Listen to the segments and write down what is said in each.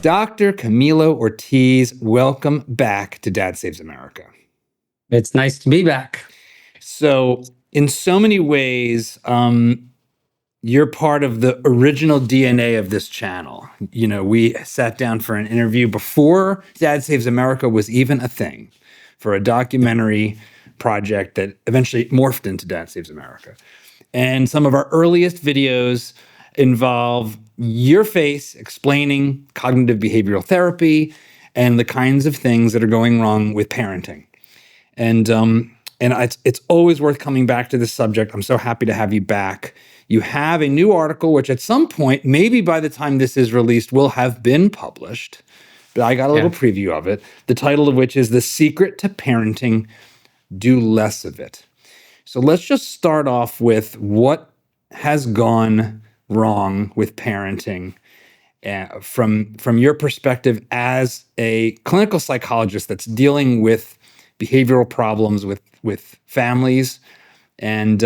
Dr. Camilo Ortiz, welcome back to Dad Saves America. It's nice to be back. So, in so many ways, you're part of the original DNA of this channel. You know, we sat down for an interview before Dad Saves America was even a thing, for a documentary project that eventually morphed into Dad Saves America. And some of our earliest videos involve your face explaining cognitive behavioral therapy and the kinds of things that are going wrong with parenting. And it's always worth coming back to this subject. I'm so happy to have you back. You have a new article, which at some point, maybe by the time this is released, will have been published. But I got a little preview of it. The title of which is The Secret to Parenting, Do Less of It. So let's just start off with what has gone wrong with parenting from your perspective as a clinical psychologist that's dealing with behavioral problems with families and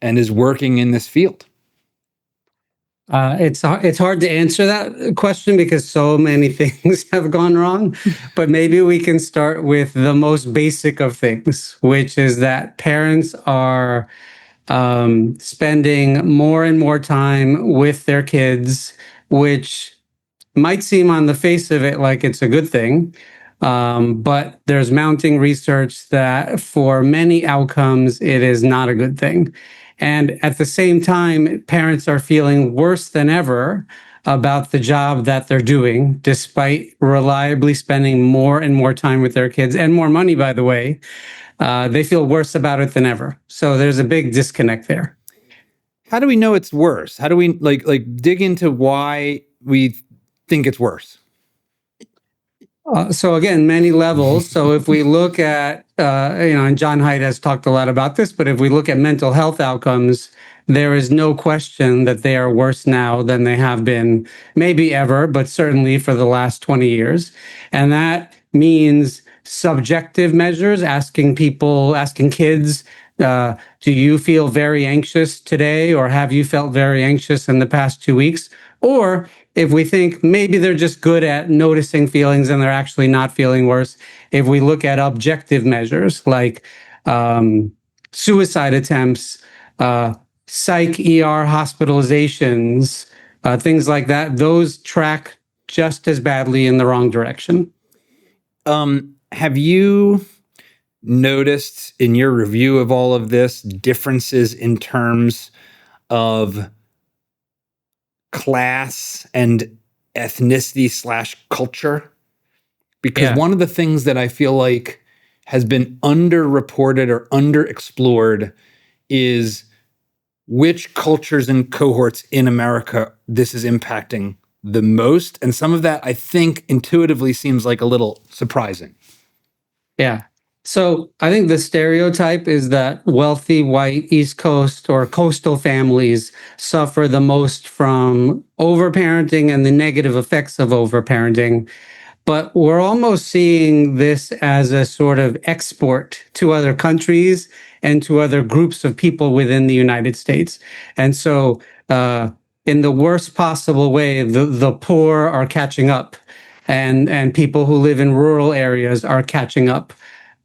is working in this field. It's hard to answer that question because so many things have gone wrong, but maybe we can start with the most basic of things, which is that parents are spending more and more time with their kids, which might seem on the face of it like it's a good thing. But there's mounting research that for many outcomes, it is not a good thing. And at the same time, parents are feeling worse than ever about the job that they're doing, despite reliably spending more and more time with their kids and more money, by the way. They feel worse about it than ever. So there's a big disconnect there. How do we know it's worse? How do we like dig into why we think it's worse? So again, many levels. So if we look at, and John Haidt has talked a lot about this, but if we look at mental health outcomes, there is no question that they are worse now than they have been maybe ever, but certainly for the last 20 years. And that means subjective measures, asking kids, do you feel very anxious today, or have you felt very anxious in the past 2 weeks? Or if we think maybe they're just good at noticing feelings and they're actually not feeling worse, if we look at objective measures like suicide attempts, psych ER hospitalizations, things like that, those track just as badly in the wrong direction. Have you noticed in your review of all of this differences in terms of class and ethnicity / culture? Because one of the things that I feel like has been underreported or underexplored is which cultures and cohorts in America this is impacting the most. And some of that, I think, intuitively seems like a little surprising. Yeah. So I think the stereotype is that wealthy white East Coast or coastal families suffer the most from overparenting and the negative effects of overparenting. But we're almost seeing this as a sort of export to other countries and to other groups of people within the United States. And so in the worst possible way, the poor are catching up and people who live in rural areas are catching up.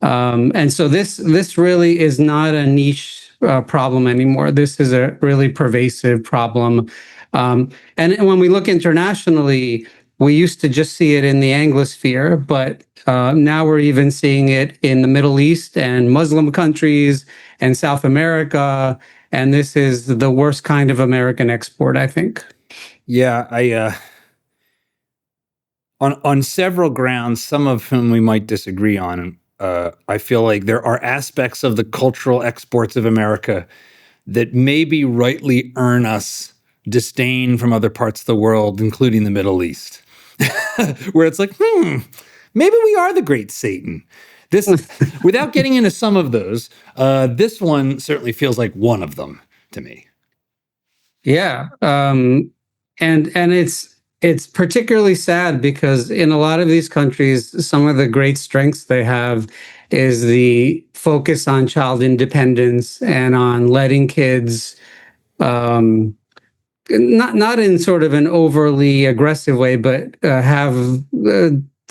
And so this really is not a niche problem anymore. This is a really pervasive problem. And when we look internationally, we used to just see it in the Anglosphere, but now we're even seeing it in the Middle East and Muslim countries and South America. And this is the worst kind of American export, I think. Yeah, on several grounds, some of whom we might disagree on. I feel like there are aspects of the cultural exports of America that maybe rightly earn us disdain from other parts of the world, including the Middle East, where it's like, maybe we are the great Satan. This, without getting into some of those, this one certainly feels like one of them to me. Yeah, and it's particularly sad because in a lot of these countries, some of the great strengths they have is the focus on child independence and on letting kids not in sort of an overly aggressive way, but have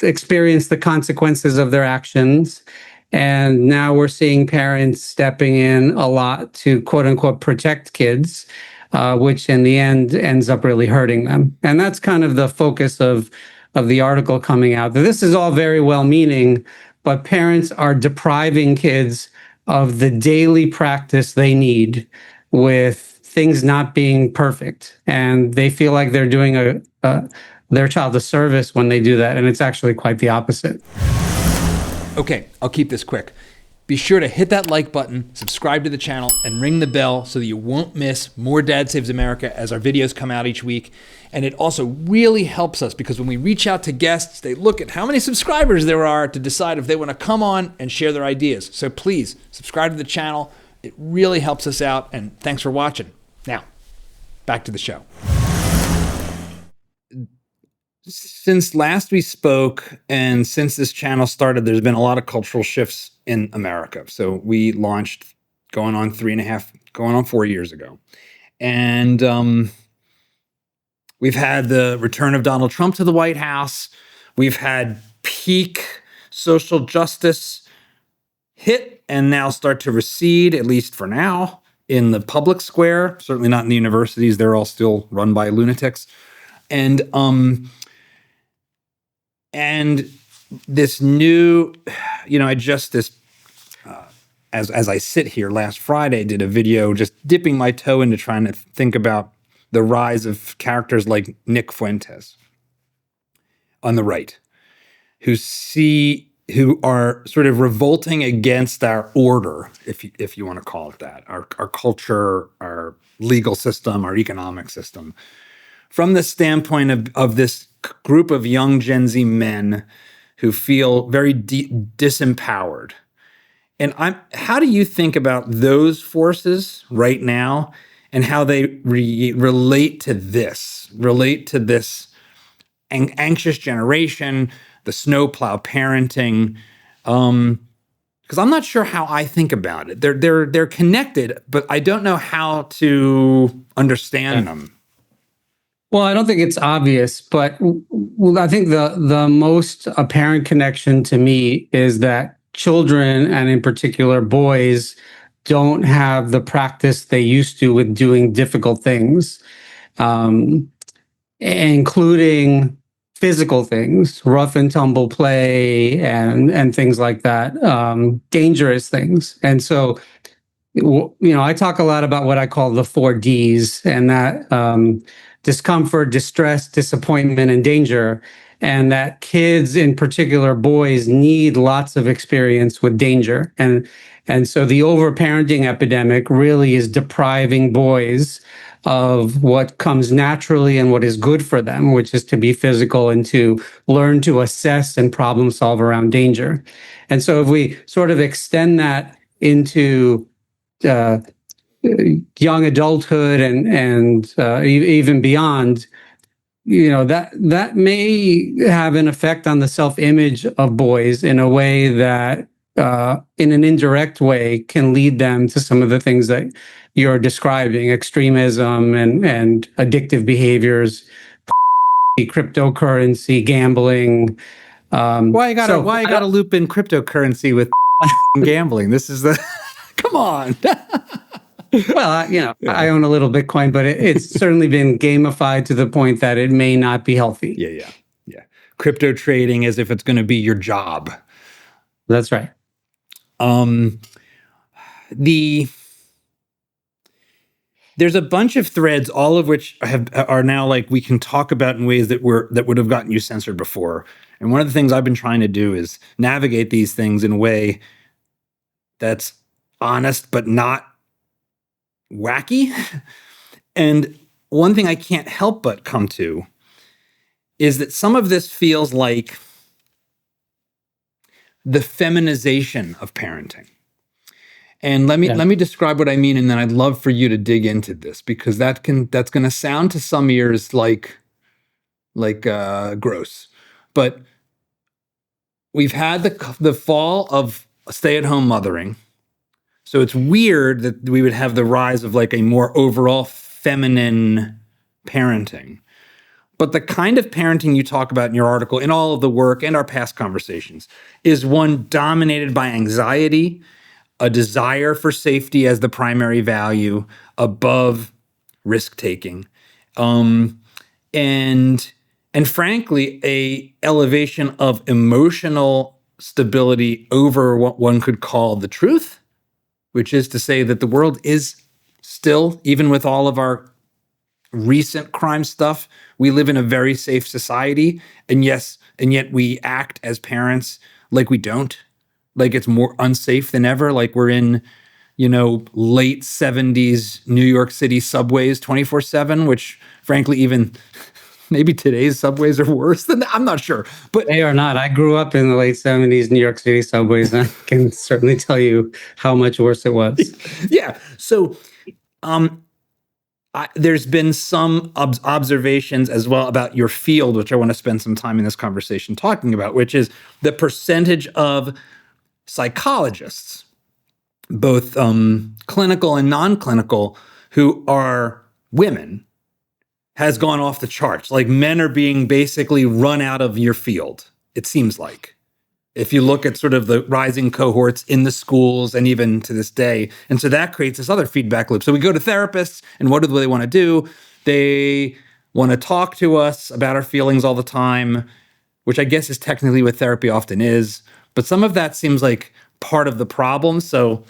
experienced the consequences of their actions. And now we're seeing parents stepping in a lot to quote unquote protect kids, which in the end ends up really hurting them. And that's kind of the focus of the article coming out. This is all very well meaning, but parents are depriving kids of the daily practice they need with things not being perfect. And they feel like they're doing their child a service when they do that. And it's actually quite the opposite. Okay, I'll keep this quick. Be sure to hit that like button, subscribe to the channel, and ring the bell so that you won't miss more Dad Saves America as our videos come out each week. And it also really helps us because when we reach out to guests, they look at how many subscribers there are to decide if they want to come on and share their ideas. So please subscribe to the channel. It really helps us out, and thanks for watching. Now, back to the show. Since last we spoke and since this channel started, there's been a lot of cultural shifts in America. So we launched going on 4 years ago. And we've had the return of Donald Trump to the White House. We've had peak social justice hit and now start to recede, at least for now, in the public square. Certainly not in the universities. They're all still run by lunatics. And this new, I just as I sit here last Friday, did a video just dipping my toe into trying to think about the rise of characters like Nick Fuentes on the right, who are sort of revolting against our order, if you want to call it that, our culture, our legal system, our economic system, from the standpoint of this group of young Gen Z men who feel very disempowered. And how do you think about those forces right now and how they relate to this anxious generation, the snowplow parenting? Because I'm not sure how I think about it. They're connected, but I don't know how to understand them. Well, I don't think it's obvious, but I think the most apparent connection to me is that children, and in particular boys, don't have the practice they used to with doing difficult things, including physical things, rough and tumble play, and things like that, dangerous things. And so, I talk a lot about what I call the 4Ds, and that discomfort, distress, disappointment, and danger. And that kids, in particular boys, need lots of experience with danger. And so the overparenting epidemic really is depriving boys of what comes naturally and what is good for them, which is to be physical and to learn to assess and problem solve around danger. And so if we sort of extend that into young adulthood and even beyond, that may have an effect on the self-image of boys in a way that, in an indirect way, can lead them to some of the things that you're describing: extremism and addictive behaviors, cryptocurrency, gambling. Why you gotta loop in cryptocurrency with gambling? This is the come on. Well, I own a little Bitcoin, but it's certainly been gamified to the point that it may not be healthy. Yeah. Crypto trading as if it's going to be your job. That's right. There's a bunch of threads, all of which are now like we can talk about in ways that would have gotten you censored before. And one of the things I've been trying to do is navigate these things in a way that's honest but not wacky. And one thing I can't help but come to is that some of this feels like the feminization of parenting. And let me describe what I mean, and then I'd love for you to dig into this, because that's going to sound to some ears like gross. But we've had the fall of stay-at-home mothering. So it's weird that we would have the rise of like a more overall feminine parenting. But the kind of parenting you talk about in your article, in all of the work and our past conversations, is one dominated by anxiety, a desire for safety as the primary value above risk taking, and frankly, a elevation of emotional stability over what one could call the truth, which is to say that the world is still, even with all of our recent crime stuff, we live in a very safe society. And yet we act as parents like we don't, like it's more unsafe than ever, like we're in, late 70s New York City subways 24/7, which frankly, even maybe today's subways are worse than that. I'm not sure, but They are not. I grew up in the late 70s New York City subways, and I can certainly tell you how much worse it was. yeah. So there's been some observations as well about your field, which I want to spend some time in this conversation talking about, which is the percentage of psychologists, both clinical and non-clinical, who are women, has gone off the charts. Like men are being basically run out of your field, it seems like. If you look at sort of the rising cohorts in the schools and even to this day. And so that creates this other feedback loop. So we go to therapists, and what do they want to do? They want to talk to us about our feelings all the time, which I guess is technically what therapy often is. But some of that seems like part of the problem. So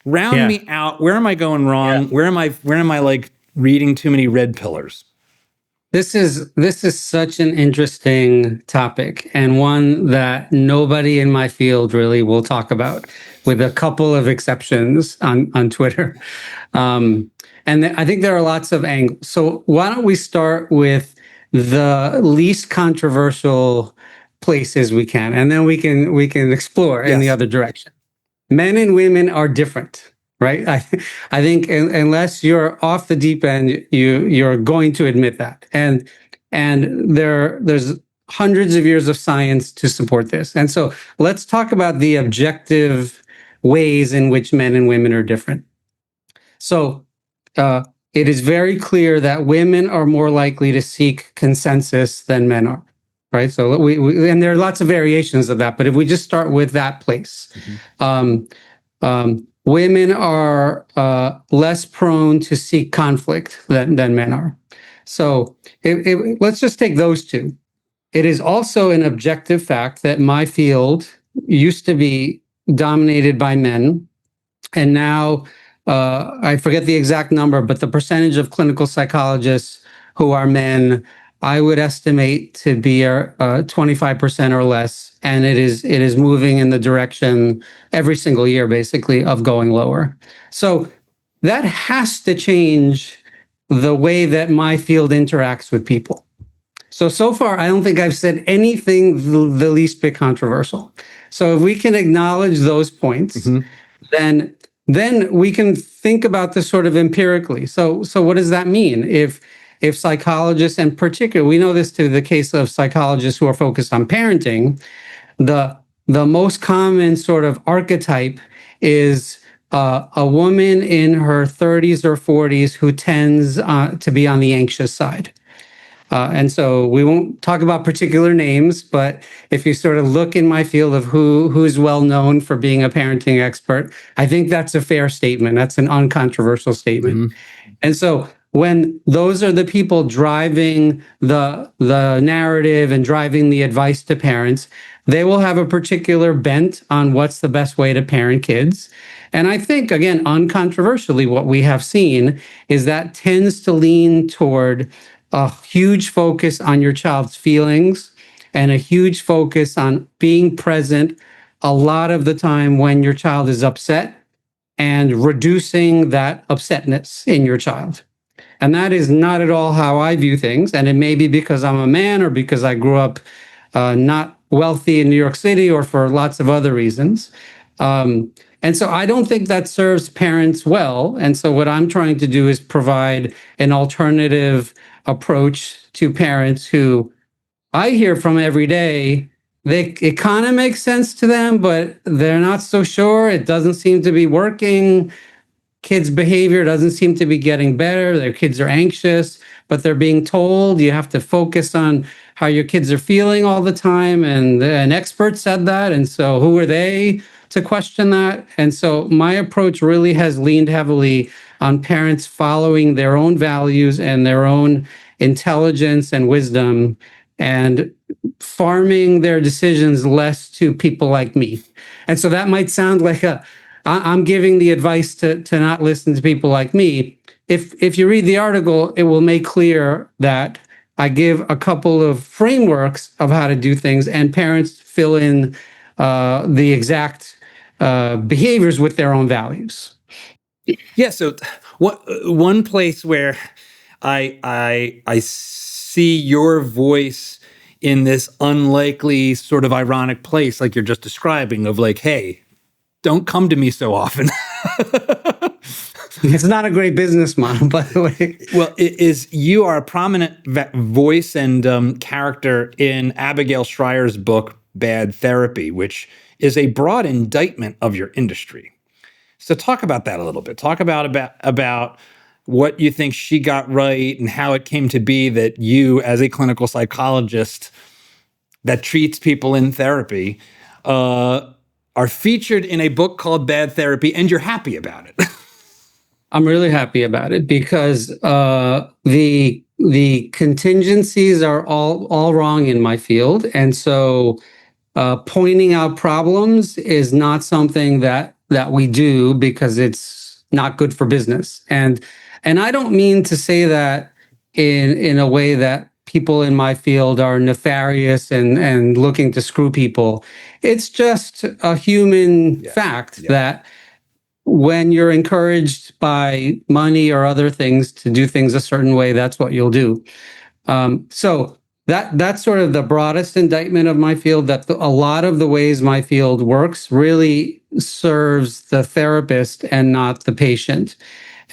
round me out. Where am I going wrong? Where am I like reading too many red pillars? This is such an interesting topic, and one that nobody in my field really will talk about, with a couple of exceptions on Twitter. And I think there are lots of angles. So why don't we start with the least controversial places we can, and then we can explore in the other direction. Men and women are different. Right. I think unless you're off the deep end, you're going to admit that. And there's hundreds of years of science to support this. And so let's talk about the objective ways in which men and women are different. So it is very clear that women are more likely to seek consensus than men are. Right. So we and there are lots of variations of that. But if we just start with that place, women are less prone to seek conflict than men are. So let's just take those two. It is also an objective fact that my field used to be dominated by men, and now I forget the exact number, but the percentage of clinical psychologists who are men, I would estimate to be 25% or less, and it is moving in the direction every single year, basically, of going lower. So that has to change the way that my field interacts with people. So far, I don't think I've said anything the least bit controversial. So if we can acknowledge those points, then we can think about this sort of empirically. So what does that mean? If psychologists, and particularly, we know this to the case of psychologists who are focused on parenting, the most common sort of archetype is a woman in her 30s or 40s who tends to be on the anxious side. And so we won't talk about particular names, but if you sort of look in my field of who's well known for being a parenting expert, I think that's a fair statement. That's an uncontroversial statement. And so when those are the people driving the narrative and driving the advice to parents, they will have a particular bent on what's the best way to parent kids. And I think, again, uncontroversially, what we have seen is that tends to lean toward a huge focus on your child's feelings and a huge focus on being present a lot of the time when your child is upset and reducing that upsetness in your child. And that is not at all how I view things. And it may be because I'm a man or because I grew up not wealthy in New York City or for lots of other reasons. And so I don't think that serves parents well. And so what I'm trying to do is provide an alternative approach to parents who I hear from every day. It kind of makes sense to them, but they're not so sure. It doesn't seem to be working. kids' behavior doesn't seem to be getting better. Their kids are anxious, but they're being told you have to focus on how your kids are feeling all the time. And an expert said that. And so who are they to question that? And so my approach really has leaned heavily on parents following their own values and their own intelligence and wisdom, and farming their decisions less to people like me. And so that might sound like I'm giving the advice to not listen to people like me. If you read the article, it will make clear that I give a couple of frameworks of how to do things, and parents fill in the exact behaviors with their own values. Yeah. So one place where I see your voice in this unlikely sort of ironic place, like you're just describing, of like, hey, don't come to me so often. It's not a great business model, by the way. Well, it is. You are a prominent voice and character in Abigail Shrier's book, Bad Therapy, which is a broad indictment of your industry. So talk about that a little bit. Talk about what you think she got right and how it came to be that you, as a clinical psychologist that treats people in therapy, are featured in a book called Bad Therapy, and you're happy about it. I'm really happy about it because the contingencies are all wrong in my field, and so pointing out problems is not something that we do because it's not good for business. And I don't mean to say that in a way that people in my field are nefarious and looking to screw people. It's just a human fact that when you're encouraged by money or other things to do things a certain way, that's what you'll do. So that's sort of the broadest indictment of my field, that a lot of the ways my field works really serves the therapist and not the patient.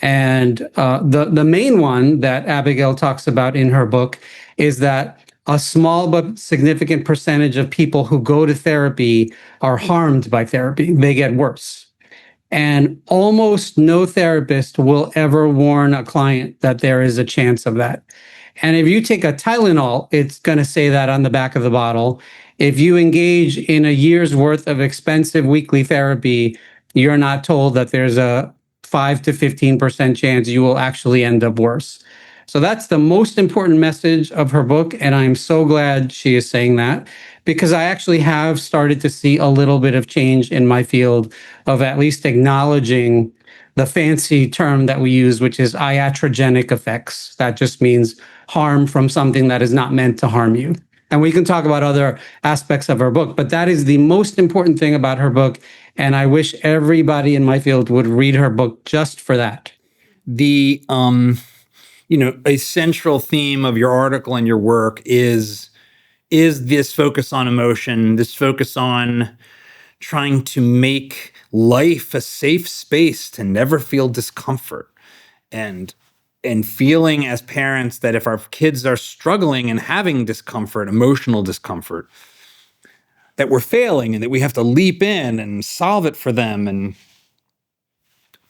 And the main one that Abigail talks about in her book is that a small but significant percentage of people who go to therapy are harmed by therapy. They get worse. And almost no therapist will ever warn a client that there is a chance of that. And if you take a Tylenol, it's going to say that on the back of the bottle. If you engage in a year's worth of expensive weekly therapy, you're not told that there's a 5 to 15% chance you will actually end up worse. So that's the most important message of her book. And I'm so glad she is saying that, because I actually have started to see a little bit of change in my field of at least acknowledging the fancy term that we use, which is iatrogenic effects. That just means harm from something that is not meant to harm you. And we can talk about other aspects of her book, but that is the most important thing about her book. And I wish everybody in my field would read her book just for that. The a central theme of your article and your work is this focus on emotion, this focus on trying to make life a safe space to never feel discomfort, and feeling as parents that if our kids are struggling and having discomfort, emotional discomfort, that we're failing and that we have to leap in and solve it for them,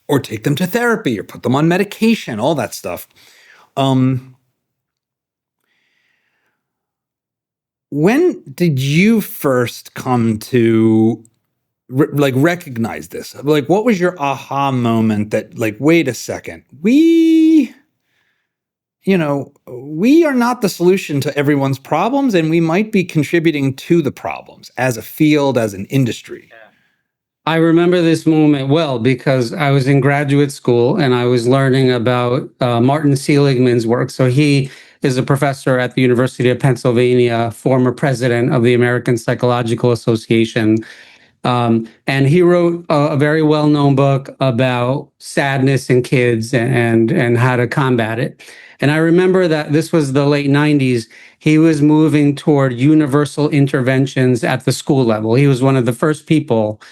or take them to therapy or put them on medication, all that stuff. When did you first come to recognize this? Like, what was your aha moment that, like, wait a second, we are not the solution to everyone's problems, and we might be contributing to the problems as a field, as an industry? I remember this moment well because I was in graduate school and I was learning about Martin Seligman's work. So he is a professor at the University of Pennsylvania, former president of the American Psychological Association. And he wrote a very well-known book about sadness in kids and how to combat it. And I remember that this was the late 90s. He was moving toward universal interventions at the school level. He was one of the first people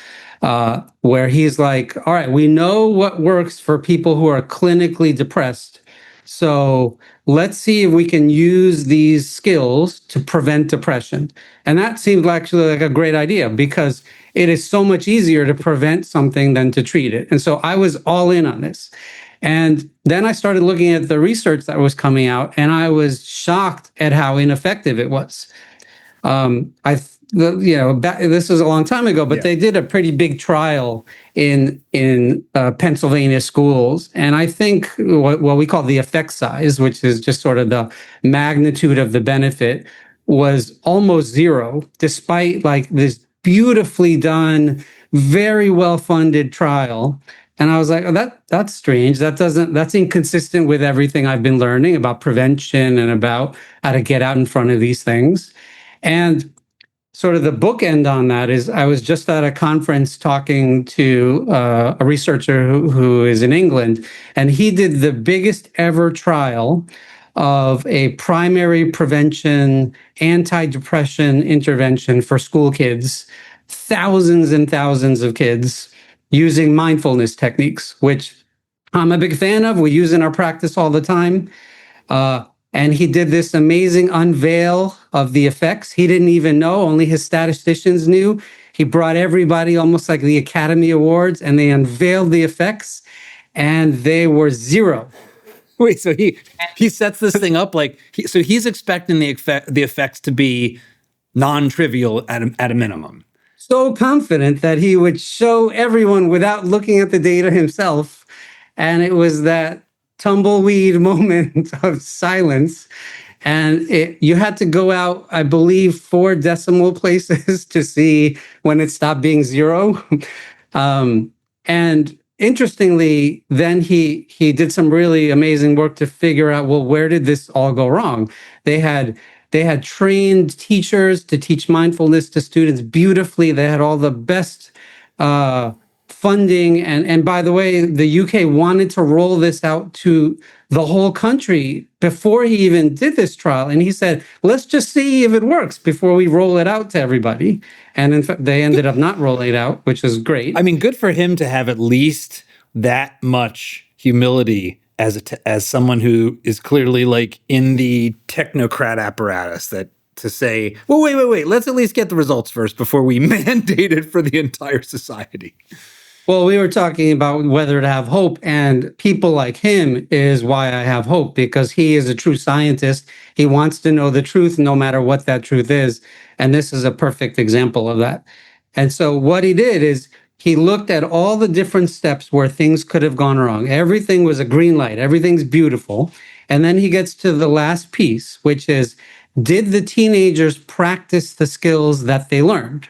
where he's like, all right, we know what works for people who are clinically depressed. So let's see if we can use these skills to prevent depression. And that seemed actually like a great idea because it is so much easier to prevent something than to treat it. And so I was all in on this. And then I started looking at the research that was coming out, and I was shocked at how ineffective it was. This was a long time ago, but they did a pretty big trial in Pennsylvania schools, and I think what we call the effect size, which is just sort of the magnitude of the benefit, was almost zero, despite like this beautifully done, very well funded trial. And I was like, oh, that's strange. That's inconsistent with everything I've been learning about prevention and about how to get out in front of these things. And sort of the bookend on that is I was just at a conference talking to a researcher who is in England, and he did the biggest ever trial of a primary prevention anti-depression intervention for school kids, thousands and thousands of kids using mindfulness techniques, which I'm a big fan of. We use in our practice all the time. And he did this amazing unveil of the effects. He didn't even know, only his statisticians knew. He brought everybody almost like the Academy Awards, and they unveiled the effects, and they were zero. Wait, so he sets this thing up like so he's expecting the effects to be non-trivial at a minimum. So confident that he would show everyone without looking at the data himself, and it was that tumbleweed moment of silence. And you had to go out, I believe, 4 decimal places to see when it stopped being zero. And interestingly, then he did some really amazing work to figure out, well, where did this all go wrong? They had trained teachers to teach mindfulness to students beautifully. They had all the best funding. And by the way, the UK wanted to roll this out to the whole country before he even did this trial. And he said, let's just see if it works before we roll it out to everybody. And in fact, they ended up not rolling it out, which is great. I mean, good for him to have at least that much humility as someone who is clearly like in the technocrat apparatus that to say, well, wait, let's at least get the results first before we mandate it for the entire society. Well, we were talking about whether to have hope, and people like him is why I have hope, because he is a true scientist. He wants to know the truth, no matter what that truth is. And this is a perfect example of that. And so what he did is he looked at all the different steps where things could have gone wrong. Everything was a green light. Everything's beautiful. And then he gets to the last piece, which is, did the teenagers practice the skills that they learned?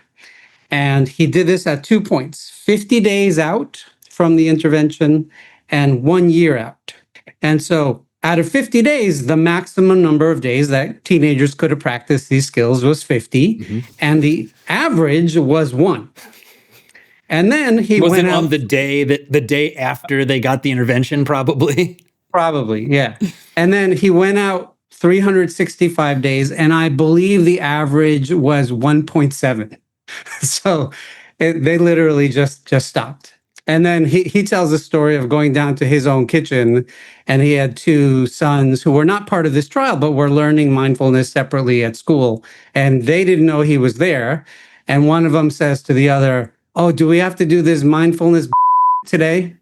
And he did this at 2 points, 50 days out from the intervention and 1 year out. And so out of 50 days, the maximum number of days that teenagers could have practiced these skills was 50, and the average was 1. And then he was went it out on the day after they got the intervention, probably? Probably, yeah. And then he went out 365 days, and I believe the average was 1.7. So they literally just stopped. And then he tells the story of going down to his own kitchen, and he had 2 sons who were not part of this trial, but were learning mindfulness separately at school. And they didn't know he was there. And one of them says to the other, oh, do we have to do this mindfulness today?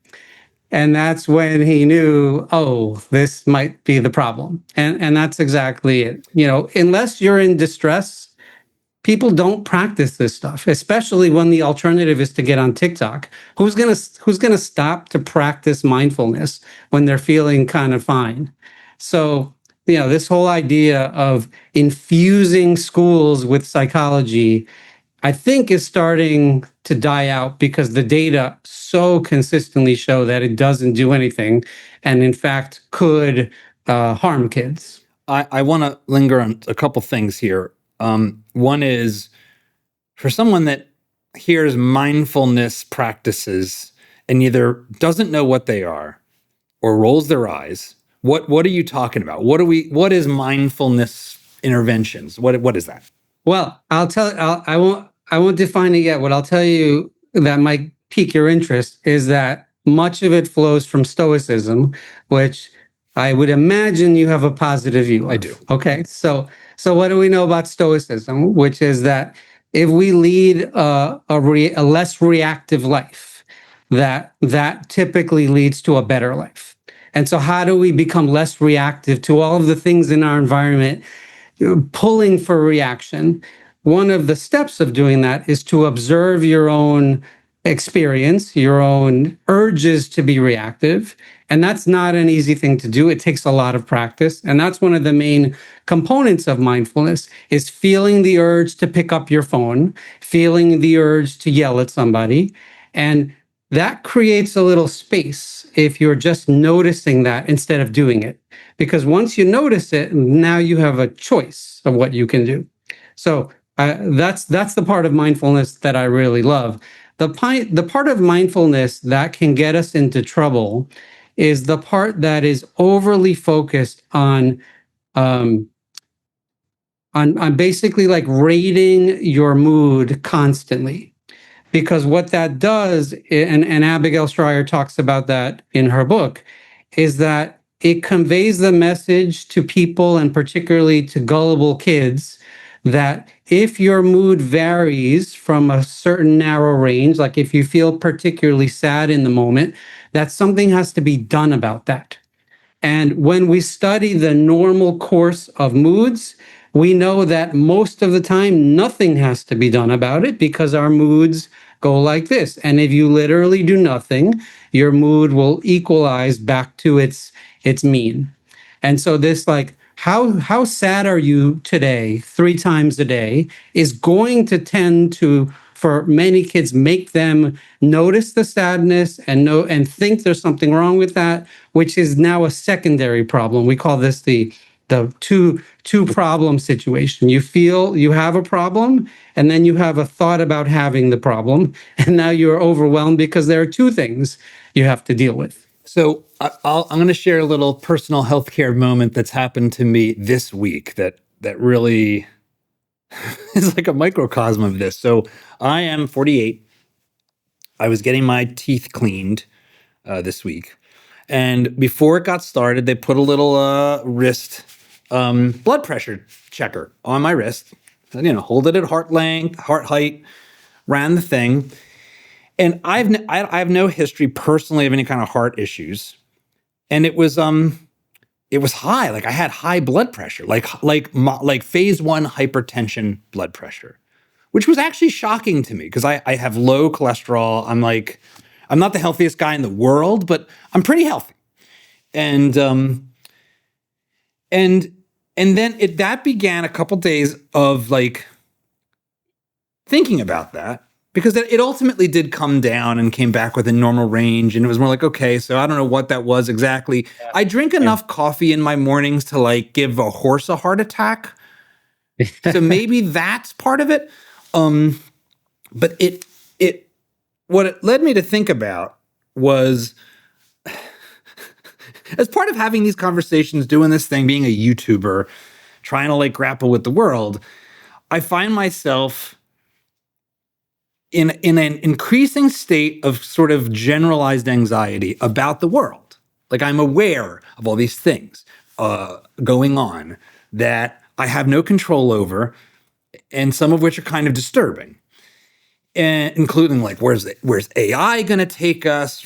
And that's when he knew, oh, this might be the problem. And that's exactly it. You know, unless you're in distress, people don't practice this stuff, especially when the alternative is to get on TikTok. Who's gonna stop to practice mindfulness when they're feeling kind of fine? So, you know, this whole idea of infusing schools with psychology, I think, is starting to die out because the data so consistently show that it doesn't do anything, and in fact could harm kids. I want to linger on a couple things here. One is, for someone that hears mindfulness practices and either doesn't know what they are or rolls their eyes, what are you talking about? What is mindfulness interventions? What is that? Well, I won't define it yet. What I'll tell you that might pique your interest is that much of it flows from Stoicism, which I would imagine you have a positive view of. I do. Okay, so what do we know about Stoicism? Which is that if we lead a less reactive life, that typically leads to a better life. And so, how do we become less reactive to all of the things in our environment pulling for reaction? One of the steps of doing that is to observe your own experience, your own urges to be reactive. And that's not an easy thing to do. It takes a lot of practice. And that's one of the main components of mindfulness is feeling the urge to pick up your phone, feeling the urge to yell at somebody. And that creates a little space if you're just noticing that instead of doing it. Because once you notice it, now you have a choice of what you can do. So that's the part of mindfulness that I really love. The part of mindfulness that can get us into trouble is the part that is overly focused on basically like rating your mood constantly. Because what that does, and Abigail Shrier talks about that in her book, is that it conveys the message to people, and particularly to gullible kids, that if your mood varies from a certain narrow range, like if you feel particularly sad in the moment, that something has to be done about that. And when we study the normal course of moods, we know that most of the time nothing has to be done about it because our moods go like this. And if you literally do nothing, your mood will equalize back to its mean. And so this like how sad are you today 3 times a day is going to tend to, for many kids, make them notice the sadness and think there's something wrong with that, which is now a secondary problem. We call this the two problem situation. You feel you have a problem, and then you have a thought about having the problem, and now you're overwhelmed because there are two things you have to deal with. So I'm going to share a little personal healthcare moment that's happened to me this week that really is like a microcosm of this. So I am 48. I was getting my teeth cleaned this week, and before it got started, they put a little wrist blood pressure checker on my wrist. Hold it at heart length, heart height, ran the thing. And I have no history personally of any kind of heart issues, and it was high. Like I had high blood pressure, like phase 1 hypertension blood pressure, which was actually shocking to me because I have low cholesterol. I'm not the healthiest guy in the world, but I'm pretty healthy, and then that began a couple days of like thinking about that. Because it ultimately did come down and came back within normal range. And it was more like, okay, so I don't know what that was exactly. Yeah. I drink enough coffee in my mornings to like give a horse a heart attack. So maybe that's part of it. But what it led me to think about was, as part of having these conversations, doing this thing, being a YouTuber, trying to like grapple with the world, I find myself in an increasing state of sort of generalized anxiety about the world. Like I'm aware of all these things going on that I have no control over, and some of which are kind of disturbing, and including like where's AI going to take us?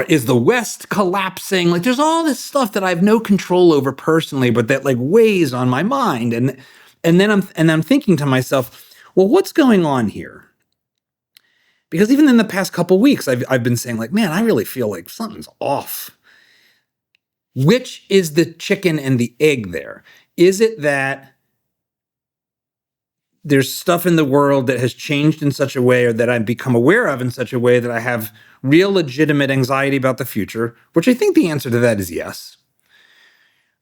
Is the West collapsing? Like there's all this stuff that I have no control over personally, but that like weighs on my mind, and then I'm thinking to myself, well, what's going on here? Because even in the past couple weeks, I've been saying like, man, I really feel like something's off. Which is the chicken and the egg there? Is it that there's stuff in the world that has changed in such a way, or that I've become aware of in such a way, that I have real legitimate anxiety about the future? Which I think the answer to that is yes.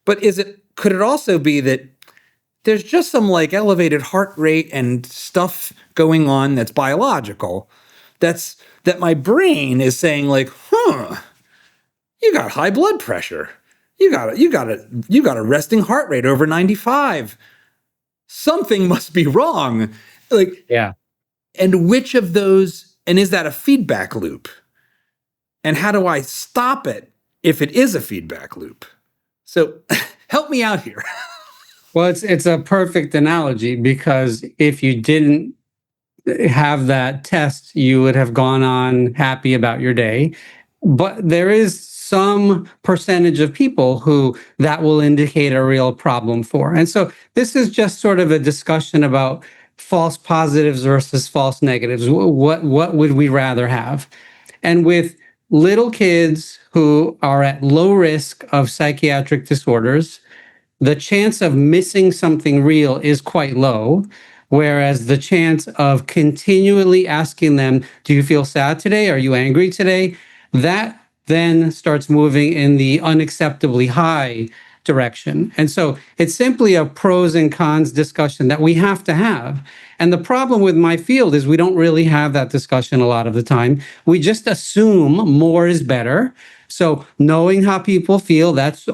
But could it also be that there's just some like elevated heart rate and stuff going on that's biological? That my brain is saying like, you got high blood pressure. You got a resting heart rate over 95. Something must be wrong. Like, yeah. And which of those, and is that a feedback loop? And how do I stop it if it is a feedback loop? So help me out here. Well, it's a perfect analogy, because if you didn't have that test, you would have gone on happy about your day. But there is some percentage of people who that will indicate a real problem for. And so this is just sort of a discussion about false positives versus false negatives. What would we rather have? And with little kids who are at low risk of psychiatric disorders, the chance of missing something real is quite low. Whereas the chance of continually asking them, do you feel sad today? Are you angry today? That then starts moving in the unacceptably high direction. And so it's simply a pros and cons discussion that we have to have. And the problem with my field is we don't really have that discussion a lot of the time. We just assume more is better. So knowing how people feel, that's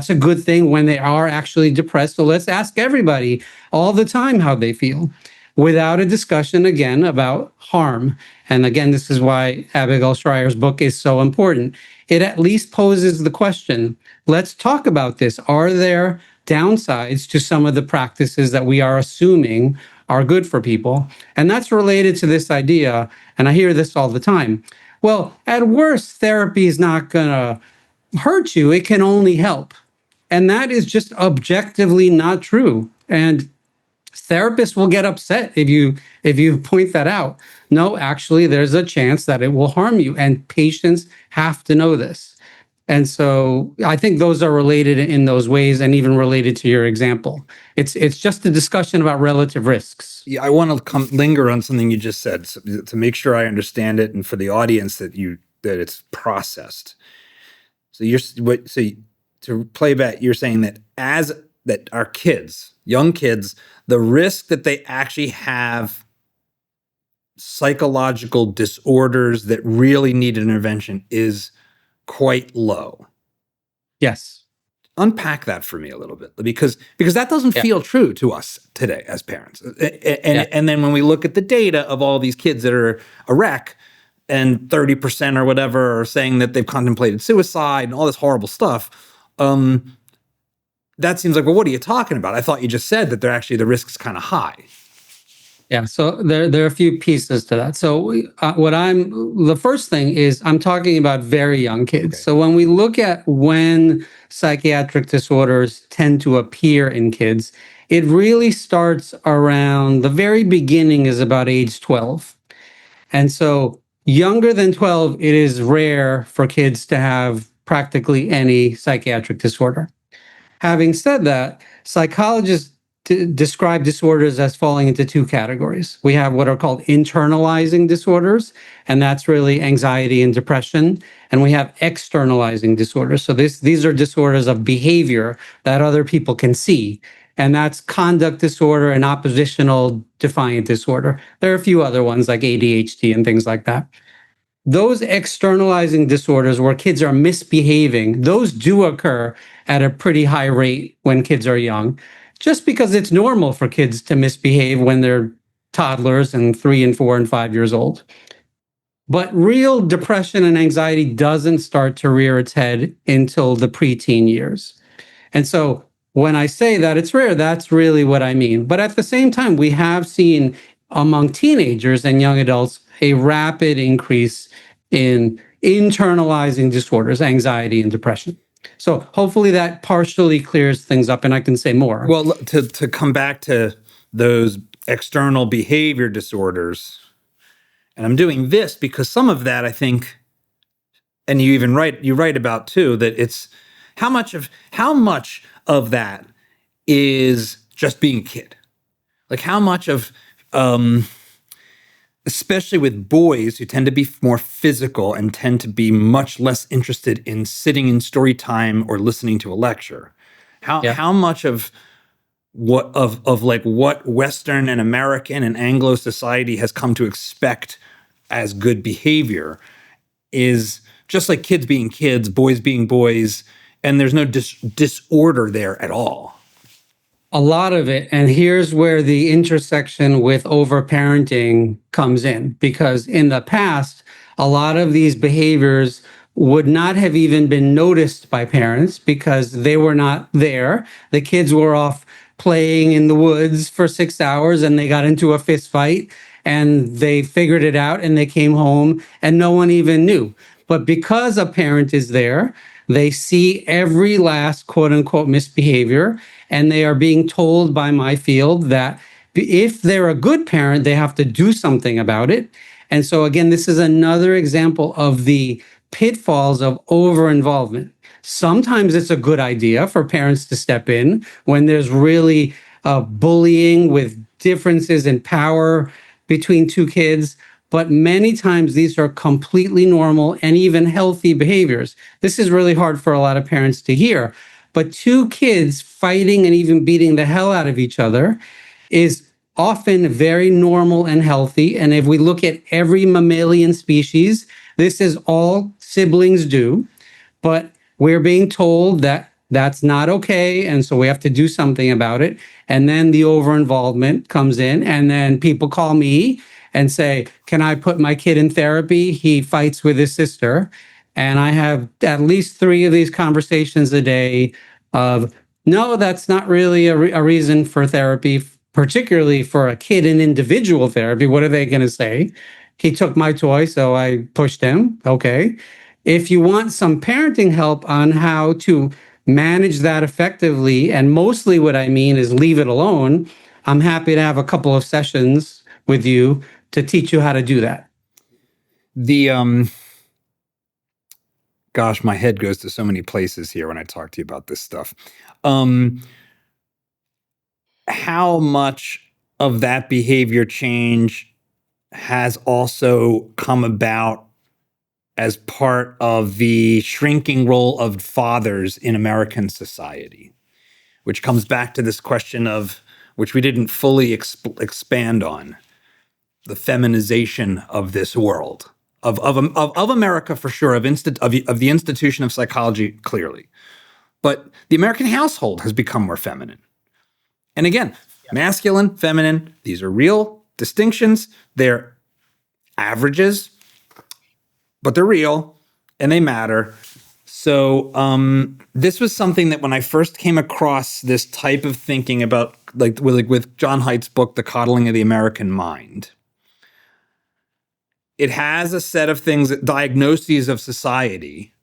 a good thing when they are actually depressed. So let's ask everybody all the time how they feel, without a discussion again about harm. And again, this is why Abigail Shrier's book is so important. It at least poses the question, let's talk about this. Are there downsides to some of the practices that we are assuming are good for people? And that's related to this idea, and I hear this all the time. Well, at worst, therapy is not going to hurt you. It can only help. And that is just objectively not true. And therapists will get upset if you point that out. No, actually, there's a chance that it will harm you. And patients have to know this. And so I think those are related in those ways, and even related to your example. It's just a discussion about relative risks. Yeah, I want to linger on something you just said to make sure I understand it, and for the audience that it's processed. So to play back, you're saying that that our kids, young kids, the risk that they actually have psychological disorders that really need intervention is quite low. Yes. Unpack that for me a little bit, because that doesn't feel true to us today as parents. And then when we look at the data of all these kids that are a wreck, and 30% or whatever are saying that they've contemplated suicide and all this horrible stuff, that seems like, well, what are you talking about? I thought you just said that the risk is kind of high. Yeah, so there are a few pieces to that. So the first thing is I'm talking about very young kids. Okay. So when we look at when psychiatric disorders tend to appear in kids, it really starts around the very beginning is about age 12. And so younger than 12, it is rare for kids to have practically any psychiatric disorder. Having said that, psychologists describe disorders as falling into two categories. We have what are called internalizing disorders, and that's really anxiety and depression. And we have externalizing disorders. So these are disorders of behavior that other people can see. And that's conduct disorder and oppositional defiant disorder. There are a few other ones like ADHD and things like that. Those externalizing disorders where kids are misbehaving, those do occur at a pretty high rate when kids are young, just because it's normal for kids to misbehave when they're toddlers and 3 and 4 and 5 years old. But real depression and anxiety doesn't start to rear its head until the preteen years. And so when I say that it's rare, that's really what I mean. But at the same time, we have seen among teenagers and young adults a rapid increase in internalizing disorders, anxiety and depression. So hopefully that partially clears things up, and I can say more. Well, to come back to those external behavior disorders, and I'm doing this because some of that, I think, and you write about too, that it's how much of that is just being a kid. Like how much of, especially with boys who tend to be more physical and tend to be much less interested in sitting in story time or listening to a lecture. How much of what Western and American and Anglo society has come to expect as good behavior is just like kids being kids, boys being boys, and there's no disorder there at all. A lot of it. And here's where the intersection with overparenting comes in, because in the past, a lot of these behaviors would not have even been noticed by parents because they were not there. The kids were off playing in the woods for 6 hours and they got into a fist fight and they figured it out and they came home and no one even knew. But because a parent is there, they see every last quote unquote misbehavior, and they are being told by my field that if they're a good parent, they have to do something about it. And so, again, this is another example of the pitfalls of over involvement. Sometimes it's a good idea for parents to step in when there's really bullying with differences in power between two kids. But many times these are completely normal and even healthy behaviors. This is really hard for a lot of parents to hear. But two kids fighting and even beating the hell out of each other is often very normal and healthy. And if we look at every mammalian species, this is all siblings do. But we're being told that that's not okay. And so we have to do something about it. And then the over involvement comes in. And then people call me and say, can I put my kid in therapy? He fights with his sister. And I have at least 3 of these conversations a day of, no, that's not really a reason for therapy, particularly for a kid in individual therapy. What are they going to say? He took my toy, so I pushed him. Okay. If you want some parenting help on how to manage that effectively, and mostly what I mean is leave it alone, I'm happy to have a couple of sessions with you to teach you how to do that. Gosh, my head goes to so many places here when I talk to you about this stuff. How much of that behavior change has also come about as part of the shrinking role of fathers in American society, which comes back to this question of, which we didn't fully expand on, the feminization of this world, of America for sure, of the institution of psychology clearly. But the American household has become more feminine. And again, masculine, feminine, these are real distinctions. They're averages, but they're real and they matter. So this was something that when I first came across this type of thinking about, like with John Haidt's book, The Coddling of the American Mind, it has a set of things, diagnoses of society.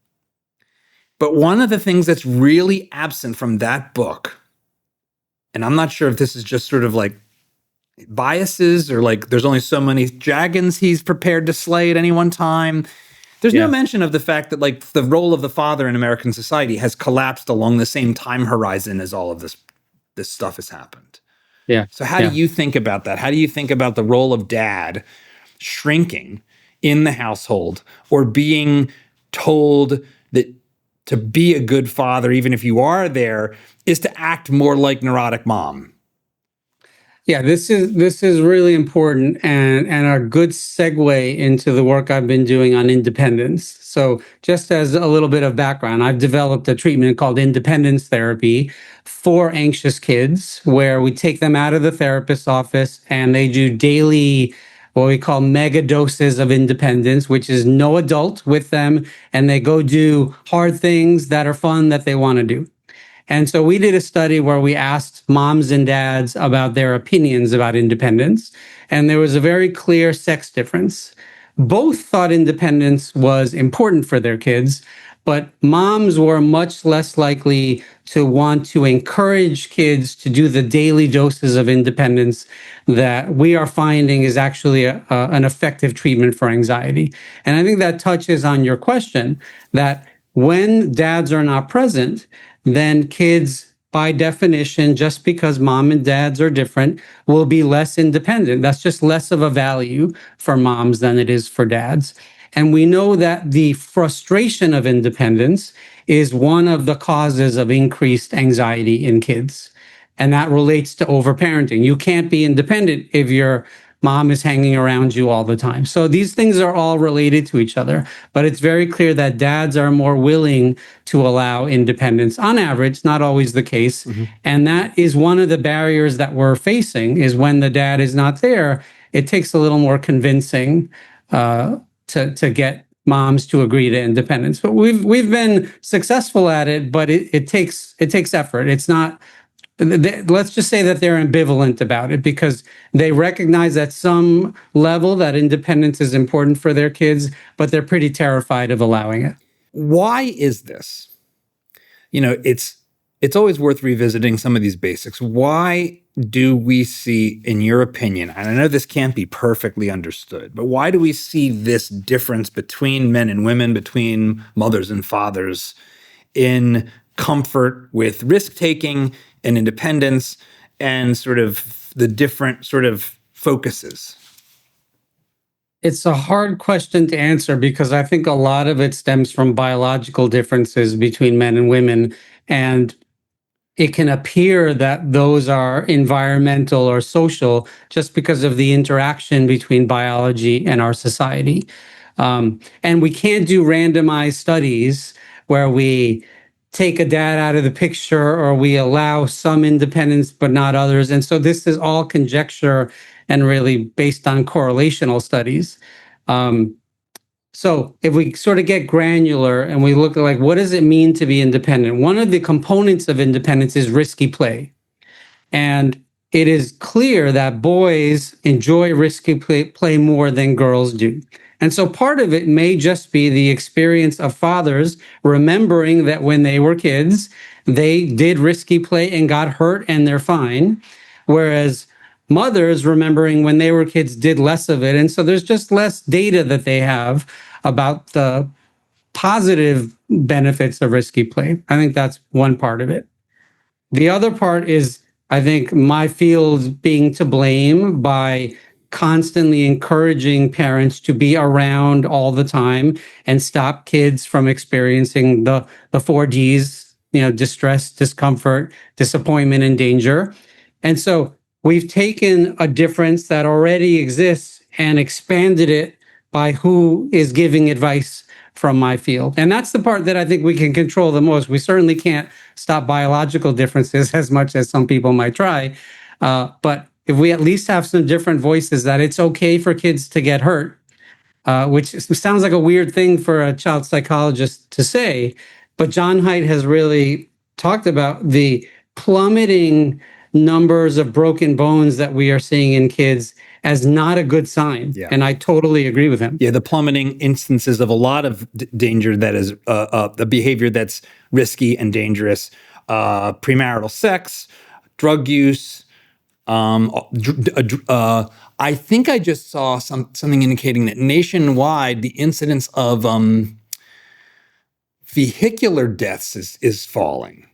But one of the things that's really absent from that book, and I'm not sure if this is just sort of like biases or like there's only so many dragons he's prepared to slay at any one time. There's no mention of the fact that like the role of the father in American society has collapsed along the same time horizon as all of this stuff has happened. Yeah. So how do you think about that? How do you think about the role of dad shrinking in the household, or being told that to be a good father, even if you are there, is to act more like neurotic mom? Yeah, this is really important and a good segue into the work I've been doing on independence. So just as a little bit of background, I've developed a treatment called independence therapy for anxious kids, where we take them out of the therapist's office and they do daily, what we call mega doses of independence, which is no adult with them, and they go do hard things that are fun that they want to do. And so we did a study where we asked moms and dads about their opinions about independence, and there was a very clear sex difference. Both thought independence was important for their kids, but moms were much less likely to want to encourage kids to do the daily doses of independence that we are finding is actually an effective treatment for anxiety. And I think that touches on your question that when dads are not present, then kids, by definition, just because mom and dads are different, will be less independent. That's just less of a value for moms than it is for dads. And we know that the frustration of independence is one of the causes of increased anxiety in kids. And that relates to overparenting. You can't be independent if your mom is hanging around you all the time. So these things are all related to each other, but it's very clear that dads are more willing to allow independence on average, not always the case. Mm-hmm. And that is one of the barriers that we're facing, is when the dad is not there, it takes a little more convincing to get moms to agree to independence. But we've been successful at it, but it takes effort. It's not. Let's just say that they're ambivalent about it because they recognize at some level that independence is important for their kids, but they're pretty terrified of allowing it. Why is this? It's always worth revisiting some of these basics. Why do we see, in your opinion, and I know this can't be perfectly understood, but why do we see this difference between men and women, between mothers and fathers, in comfort with risk-taking and independence and sort of the different sort of focuses? It's a hard question to answer because I think a lot of it stems from biological differences between men and women. And it can appear that those are environmental or social just because of the interaction between biology and our society. And we can't do randomized studies where we take a dad out of the picture or we allow some independence but not others. And so this is all conjecture and really based on correlational studies. So if we sort of get granular and we look at like, what does it mean to be independent? One of the components of independence is risky play. And it is clear that boys enjoy risky play more than girls do. And so part of it may just be the experience of fathers remembering that when they were kids, they did risky play and got hurt and they're fine. Whereas mothers remembering when they were kids did less of it. And so there's just less data that they have about the positive benefits of risky play. I think that's one part of it. The other part is, I think, my field being to blame by constantly encouraging parents to be around all the time and stop kids from experiencing the 4Ds, distress, discomfort, disappointment, and danger. And so we've taken a difference that already exists and expanded it by who is giving advice from my field. And that's the part that I think we can control the most. We certainly can't stop biological differences as much as some people might try. But if we at least have some different voices that it's okay for kids to get hurt, which sounds like a weird thing for a child psychologist to say, but John Haidt has really talked about the plummeting numbers of broken bones that we are seeing in kids as not a good sign. Yeah. And I totally agree with him. Yeah, the plummeting instances of a lot of danger that is the behavior that's risky and dangerous, premarital sex, drug use. I think I just saw something indicating that nationwide the incidence of vehicular deaths is falling.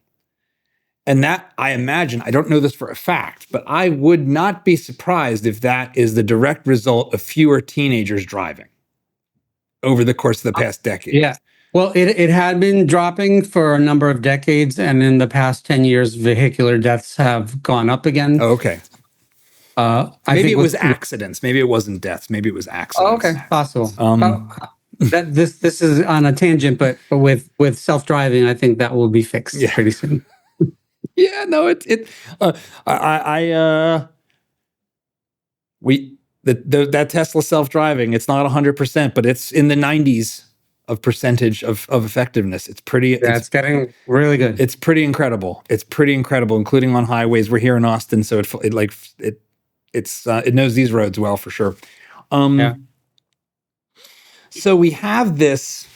And that, I imagine, I don't know this for a fact, but I would not be surprised if that is the direct result of fewer teenagers driving over the course of the past decade. Yeah. Well, it had been dropping for a number of decades, and in the past 10 years, vehicular deaths have gone up again. Oh, okay. Maybe it was accidents. Maybe it wasn't deaths. Maybe it was accidents. Oh, okay, possible. This is on a tangent, but with self-driving, I think that will be fixed pretty soon. Yeah, no, that Tesla self-driving, it's not 100%, but it's in the 90s of percentage of effectiveness. It's pretty. Yeah, it's getting really good. It's pretty incredible. It's pretty incredible, including on highways. We're here in Austin, so it knows these roads well for sure. Yeah. So we have this.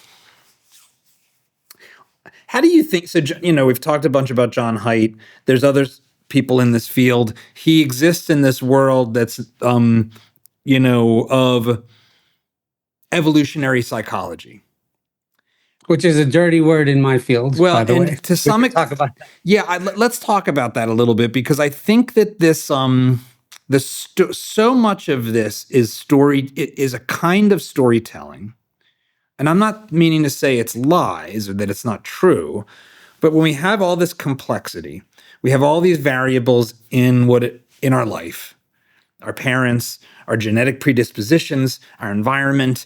How do you think? So, we've talked a bunch about John Haidt. There's other people in this field. He exists in this world that's, of evolutionary psychology, which is a dirty word in my field. Well, by the way. To some extent, talk about that. Yeah, let's talk about that a little bit because I think that this, so much of this is a kind of storytelling. And I'm not meaning to say it's lies or that it's not true, but when we have all this complexity, we have all these variables in our life, our parents, our genetic predispositions, our environment,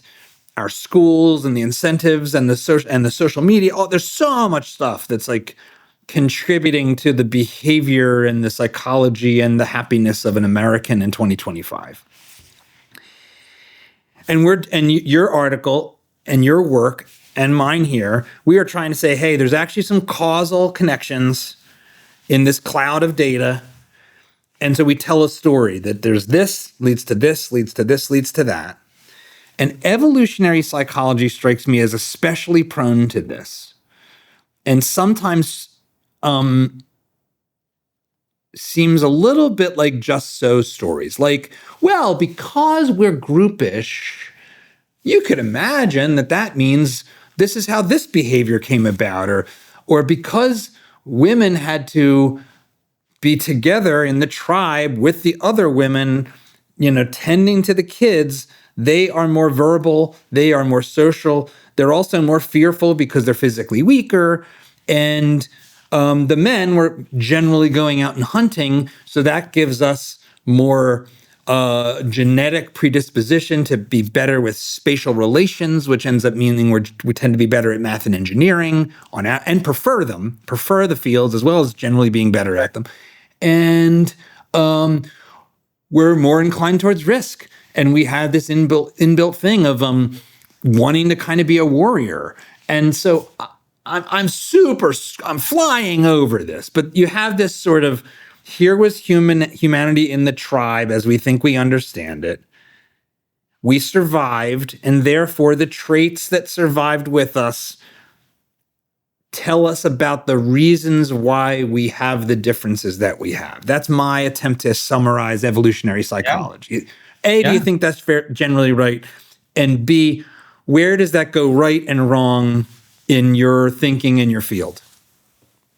our schools and the incentives and the social media. Oh, there's so much stuff that's like contributing to the behavior and the psychology and the happiness of an American in 2025. And your article and your work and mine here, we are trying to say, hey, there's actually some causal connections in this cloud of data. And so we tell a story that there's this leads to this, leads to this, leads to that. And evolutionary psychology strikes me as especially prone to this. And sometimes seems a little bit like just so stories. Like, well, because we're groupish, you could imagine that that means this is how this behavior came about, or because women had to be together in the tribe with the other women, tending to the kids, they are more verbal, they are more social, they're also more fearful because they're physically weaker, and the men were generally going out and hunting, so that gives us more genetic predisposition to be better with spatial relations, which ends up meaning we tend to be better at math and engineering and prefer the fields, as well as generally being better at them. And we're more inclined towards risk. And we have this inbuilt thing of wanting to kind of be a warrior. And so I'm flying over this, but you have this sort of, here was humanity in the tribe as we think we understand it. We survived, and therefore the traits that survived with us tell us about the reasons why we have the differences that we have. That's my attempt to summarize evolutionary psychology. Yeah. A, do you think that's fair, generally right? And B, where does that go right and wrong in your thinking in your field?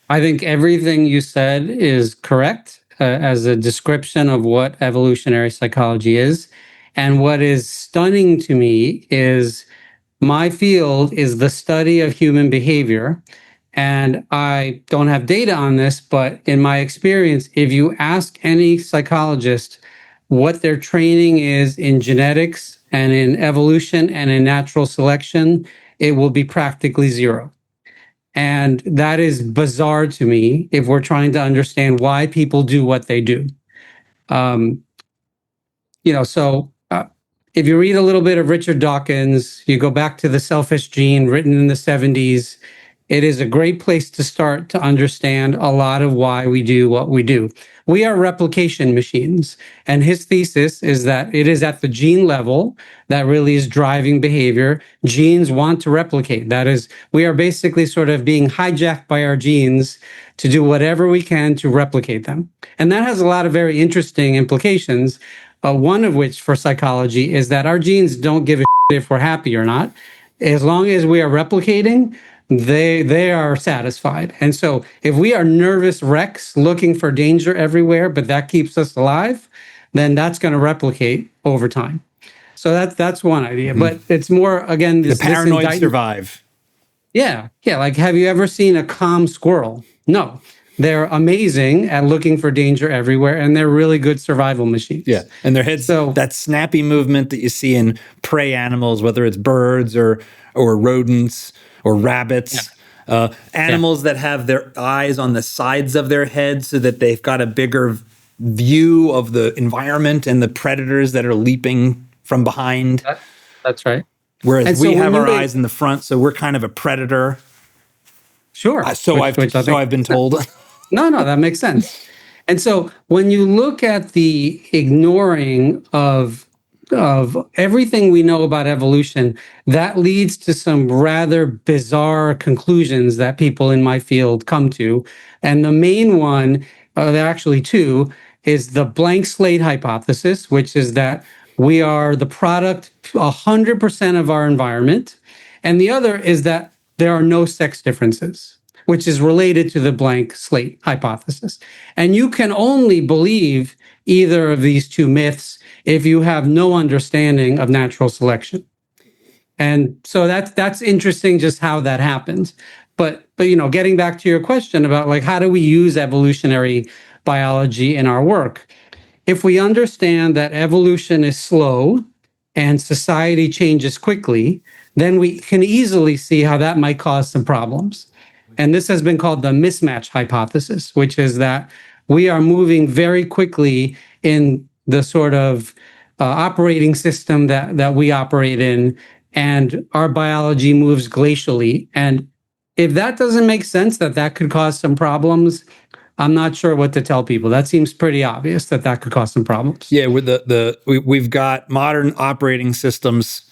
I think everything you said is correct as a description of what evolutionary psychology is. And what is stunning to me is my field is the study of human behavior. And I don't have data on this, but in my experience, if you ask any psychologist what their training is in genetics and in evolution and in natural selection, it will be practically zero. And that is bizarre to me if we're trying to understand why people do what they do. If you read a little bit of Richard Dawkins, you go back to The Selfish Gene, written in the 70s, it is a great place to start to understand a lot of why we do what we do. We are replication machines. And his thesis is that it is at the gene level that really is driving behavior. Genes want to replicate. That is, we are basically sort of being hijacked by our genes to do whatever we can to replicate them. And that has a lot of very interesting implications. One of which for psychology is that our genes don't give a shit if we're happy or not. As long as we are replicating, they are satisfied. And so if we are nervous wrecks looking for danger everywhere, but that keeps us alive, then that's going to replicate over time. So that's one idea. Mm-hmm. But it's more, again, the paranoid survive. Yeah. Like, have you ever seen a calm squirrel? No. They're amazing at looking for danger everywhere, and they're really good survival machines. Yeah, and their heads, that snappy movement that you see in prey animals, whether it's birds or rodents or rabbits, animals that have their eyes on the sides of their heads so that they've got a bigger view of the environment and the predators that are leaping from behind. That's right. Whereas we have our eyes in the front, so we're kind of a predator. Sure. I've been told. No, that makes sense. And so when you look at the ignoring of everything we know about evolution, that leads to some rather bizarre conclusions that people in my field come to. And the main one, there are actually two, is the blank slate hypothesis, which is that we are the product 100% of our environment. And the other is that there are no sex differences, which is related to the blank slate hypothesis. And you can only believe either of these two myths if you have no understanding of natural selection. And so that's interesting just how that happens. But getting back to your question about like, how do we use evolutionary biology in our work? If we understand that evolution is slow and society changes quickly, then we can easily see how that might cause some problems. And this has been called the mismatch hypothesis, which is that we are moving very quickly in the sort of operating system that we operate in. and our biology moves glacially. And if that doesn't make sense, that could cause some problems, I'm not sure what to tell people. That seems pretty obvious that could cause some problems. Yeah, with we've got modern operating systems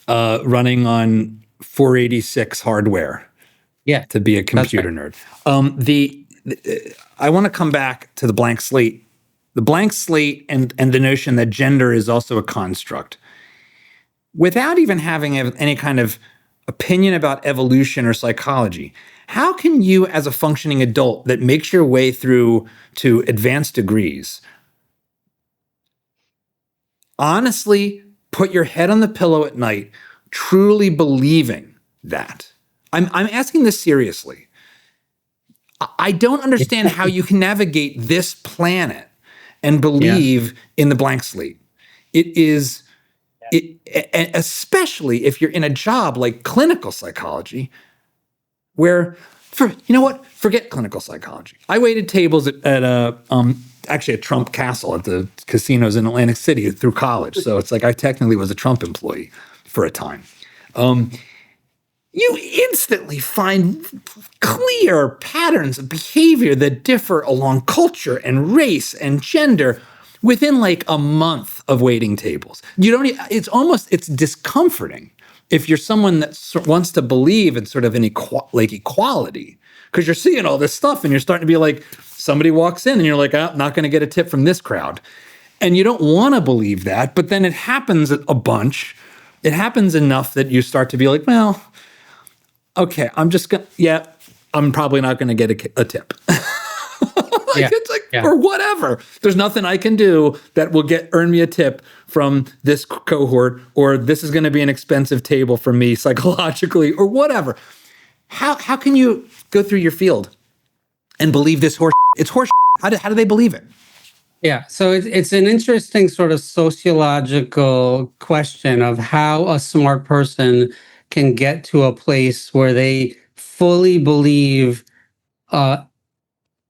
running on 486 hardware. Yeah, to be a computer nerd. I want to come back to the blank slate. The blank slate and the notion that gender is also a construct. Without even having any kind of opinion about evolution or psychology, how can you, as a functioning adult that makes your way through to advanced degrees, honestly put your head on the pillow at night, truly believing that? I'm asking this seriously. I don't understand how you can navigate this planet and believe in the blank slate. Especially if you're in a job like clinical psychology, where, forget clinical psychology. I waited tables at actually a Trump castle at the casinos in Atlantic City through college. So it's like I technically was a Trump employee for a time. You instantly find clear patterns of behavior that differ along culture and race and gender within like a month of waiting tables. It's discomforting if you're someone that wants to believe in sort of an equality, because you're seeing all this stuff and you're starting to be like, somebody walks in and you're like, oh, not going to get a tip from this crowd. And you don't want to believe that, but then it happens a bunch. It happens enough that you start to be like, well, okay, I'm probably not going to get a tip. Or whatever. There's nothing I can do that will earn me a tip from this cohort, or this is going to be an expensive table for me psychologically, or whatever. How can you go through your field and believe this horse? It's horse. How do they believe it? Yeah, so it's an interesting sort of sociological question of how a smart person can get to a place where they fully believe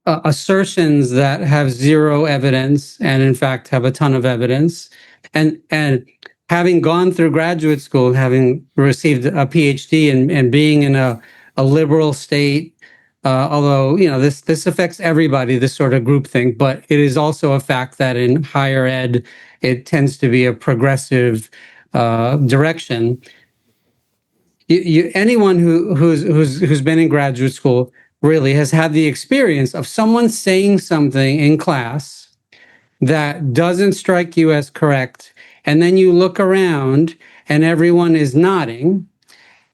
assertions that have zero evidence and in fact have a ton of evidence. And having gone through graduate school, having received a PhD and being in a liberal state, although this affects everybody, this sort of groupthink, but it is also a fact that in higher ed it tends to be a progressive direction. Anyone who's been in graduate school really has had the experience of someone saying something in class that doesn't strike you as correct, and then you look around and everyone is nodding,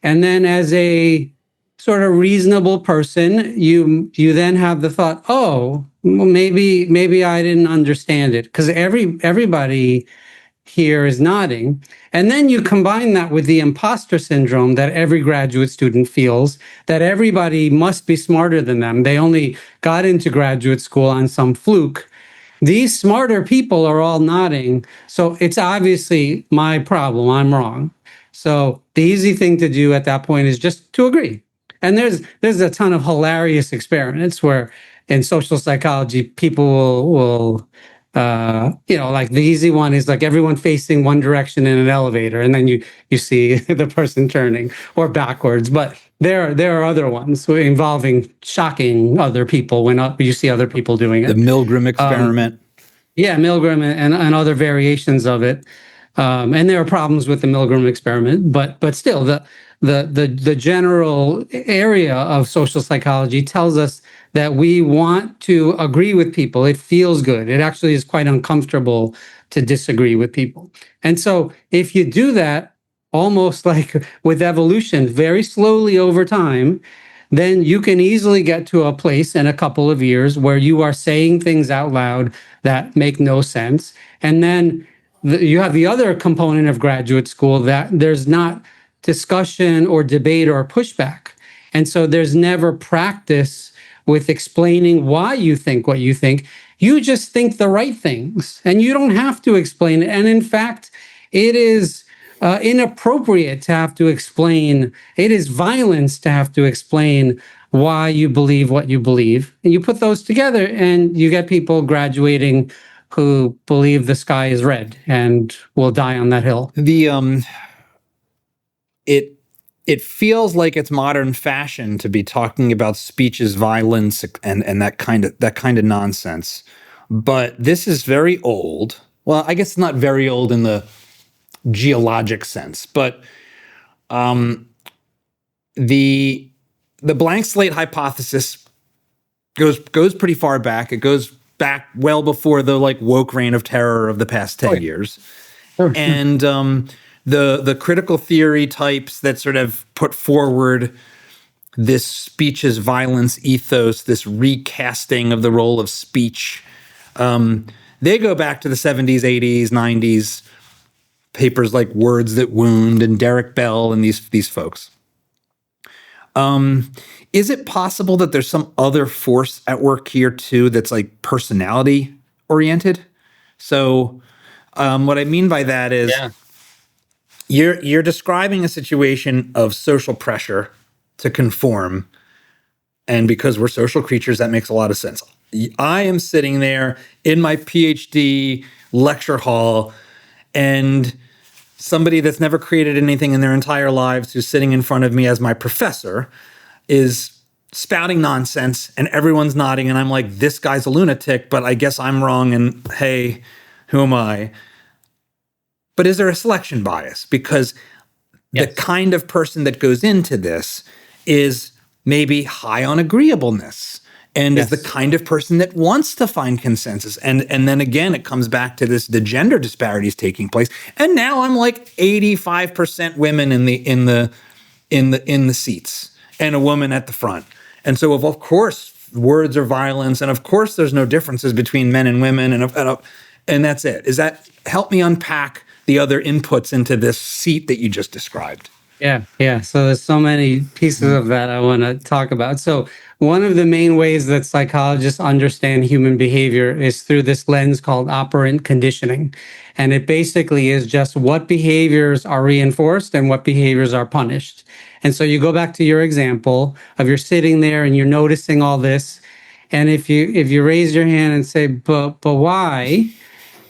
and then as a sort of reasonable person, you then have the thought, oh, well, maybe I didn't understand it, because everybody here is nodding. And then you combine that with the imposter syndrome that every graduate student feels, that everybody must be smarter than them. They only got into graduate school on some fluke. These smarter people are all nodding. So it's obviously my problem. I'm wrong. So the easy thing to do at that point is just to agree. And there's a ton of hilarious experiments where in social psychology, people will like the easy one is like everyone facing one direction in an elevator, and then you see the person turning or backwards. But there are other ones involving shocking other people when you see other people doing it. The Milgram experiment. Milgram and other variations of it. And there are problems with the Milgram experiment, but still the general area of social psychology tells us that we want to agree with people. It feels good. It actually is quite uncomfortable to disagree with people. And so if you do that, almost like with evolution, very slowly over time, then you can easily get to a place in a couple of years where you are saying things out loud that make no sense. And then you have the other component of graduate school that there's not discussion or debate or pushback. And so there's never practice with explaining why you think what you think. You just think the right things and you don't have to explain it. And in fact, it is inappropriate to have to explain. It is violence to have to explain why you believe what you believe. And you put those together and you get people graduating who believe the sky is red and will die on that hill. it feels like it's modern fashion to be talking about speech as violence and that kind of nonsense. But this is very old. Well, I guess it's not very old in the geologic sense, but the blank slate hypothesis goes pretty far back. It goes back well before the like woke reign of terror of the past 10 years. Sure. And the critical theory types that sort of put forward this speech as violence ethos, this recasting of the role of speech, they go back to the 70s, 80s, 90s, papers like Words That Wound and Derek Bell and these folks. Is it possible that there's some other force at work here too that's like personality oriented? So what I mean by that is you're describing a situation of social pressure to conform. And because we're social creatures, that makes a lot of sense. I am sitting there in my PhD lecture hall, and somebody that's never created anything in their entire lives who's sitting in front of me as my professor is spouting nonsense, and everyone's nodding, and I'm like, this guy's a lunatic, but I guess I'm wrong, and hey, who am I? But is there a selection bias? Because the kind of person that goes into this is maybe high on agreeableness and is the kind of person that wants to find consensus. And then again, it comes back to the gender disparities taking place. And now I'm like 85% women in the seats and a woman at the front. And so of course words are violence, and of course there's no differences between men and women, and that's it. Is that, help me unpack the other inputs into this seat that you just described? Yeah. So there's so many pieces of that I want to talk about. So one of the main ways that psychologists understand human behavior is through this lens called operant conditioning. And it basically is just what behaviors are reinforced and what behaviors are punished. And so you go back to your example of you're sitting there and you're noticing all this. And if you raise your hand and say, but why?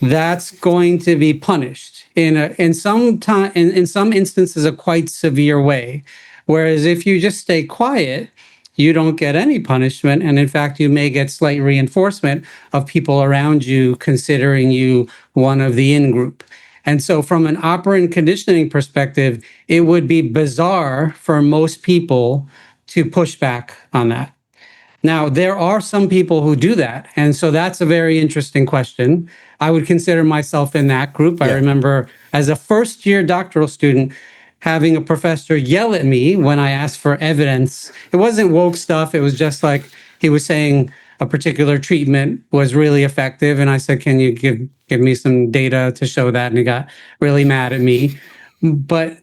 That's going to be punished in some instances a quite severe way. Whereas if you just stay quiet, you don't get any punishment, and in fact, you may get slight reinforcement of people around you considering you one of the in group. And so, from an operant conditioning perspective, it would be bizarre for most people to push back on that. Now, there are some people who do that. And so that's a very interesting question. I would consider myself in that group. I remember as a first-year doctoral student having a professor yell at me when I asked for evidence. It wasn't woke stuff. It was just like he was saying a particular treatment was really effective. And I said, can you give me some data to show that? And he got really mad at me. But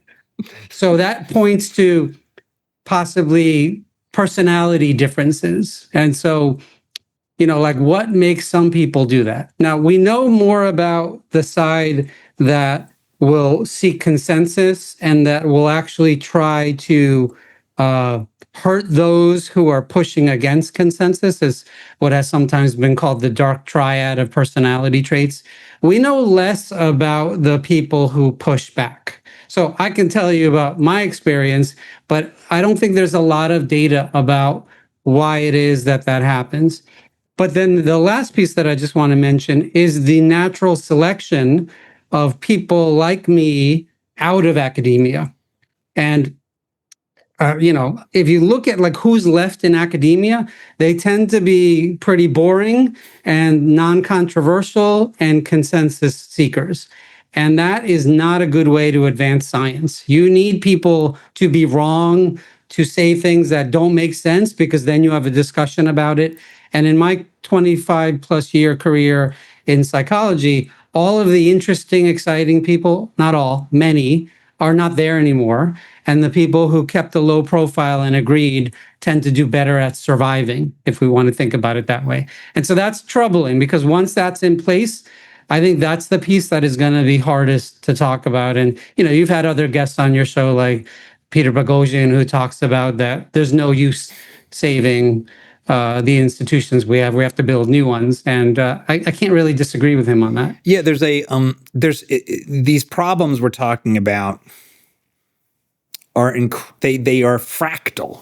so that points to possibly personality differences. And so, like what makes some people do that? Now, we know more about the side that will seek consensus and that will actually try to hurt those who are pushing against consensus, is what has sometimes been called the dark triad of personality traits. We know less about the people who push back. So I can tell you about my experience, but I don't think there's a lot of data about why it is that happens. But then the last piece that I just want to mention is the natural selection of people like me out of academia. And if you look at like who's left in academia, they tend to be pretty boring and non-controversial and consensus seekers. And that is not a good way to advance science. You need people to be wrong, to say things that don't make sense, because then you have a discussion about it. And in my 25 plus year career in psychology, all of the interesting, exciting people, not all, many, are not there anymore. And the people who kept a low profile and agreed tend to do better at surviving, if we want to think about it that way. And so that's troubling, because once that's in place, I think that's the piece that is going to be hardest to talk about. And, you've had other guests on your show like Peter Boghossian, who talks about that there's no use saving the institutions we have. We have to build new ones. And I can't really disagree with him on that. Yeah, there's these problems we're talking about they are fractal.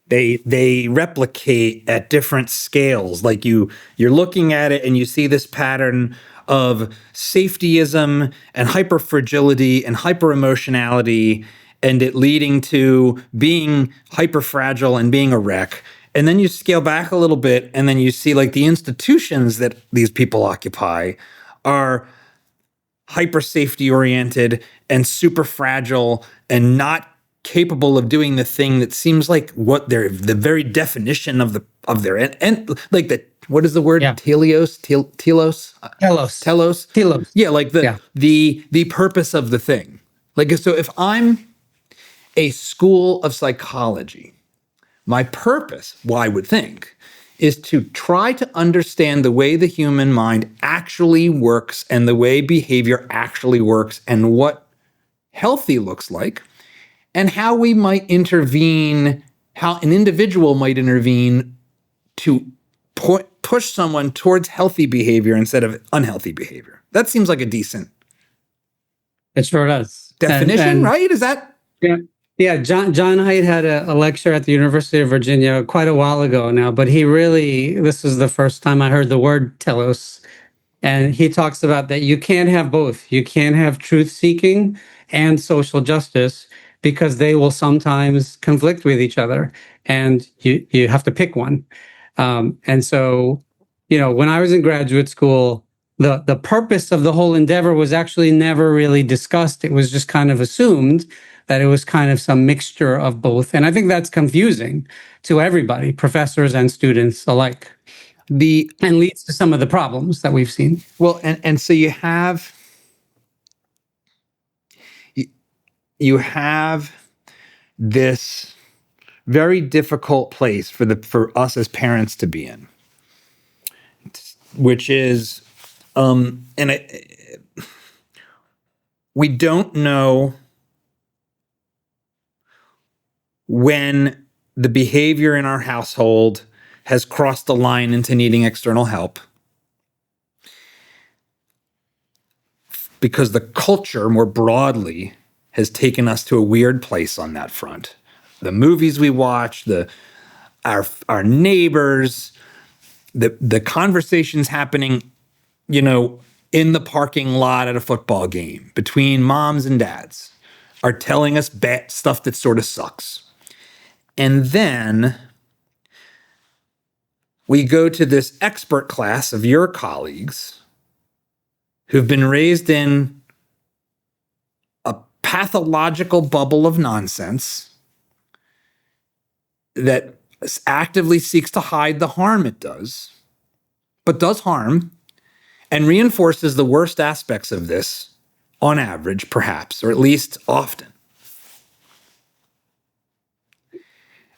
They replicate at different scales. Like you're looking at it and you see this pattern of safetyism and hyperfragility and hyperemotionality, and it leading to being hyperfragile and being a wreck. And then you scale back a little bit, and then you see like the institutions that these people occupy are hyper safety oriented and super fragile and not capable of doing the thing that seems like what they're the very definition of their and like the what is the word? Yeah. Telos. Telos. Yeah, like the purpose of the thing. Like, so if I'm a school of psychology, my purpose, well, I would think, is to try to understand the way the human mind actually works and the way behavior actually works and what healthy looks like, and how we might intervene, how an individual might intervene to push someone towards healthy behavior instead of unhealthy behavior. That seems like a decent It sure does. definition, right? Is that? Yeah. Yeah, John Haidt had a lecture at the University of Virginia quite a while ago now, but this is the first time I heard the word telos. And he talks about that you can't have both. You can't have truth seeking and social justice because they will sometimes conflict with each other, and you have to pick one. And so, when I was in graduate school, the purpose of the whole endeavor was actually never really discussed. It was just kind of assumed that it was kind of some mixture of both. And I think that's confusing to everybody, professors and students alike. And leads to some of the problems that we've seen. Well, and so you have this very difficult place for us as parents to be in, which is, we don't know when the behavior in our household has crossed the line into needing external help, because the culture more broadly has taken us to a weird place on that front. The movies we watch, our neighbors, the conversations happening, in the parking lot at a football game between moms and dads are telling us bad stuff that sort of sucks. And then we go to this expert class of your colleagues who've been raised in a pathological bubble of nonsense that actively seeks to hide the harm it does, but does harm, and reinforces the worst aspects of this on average, perhaps, or at least often.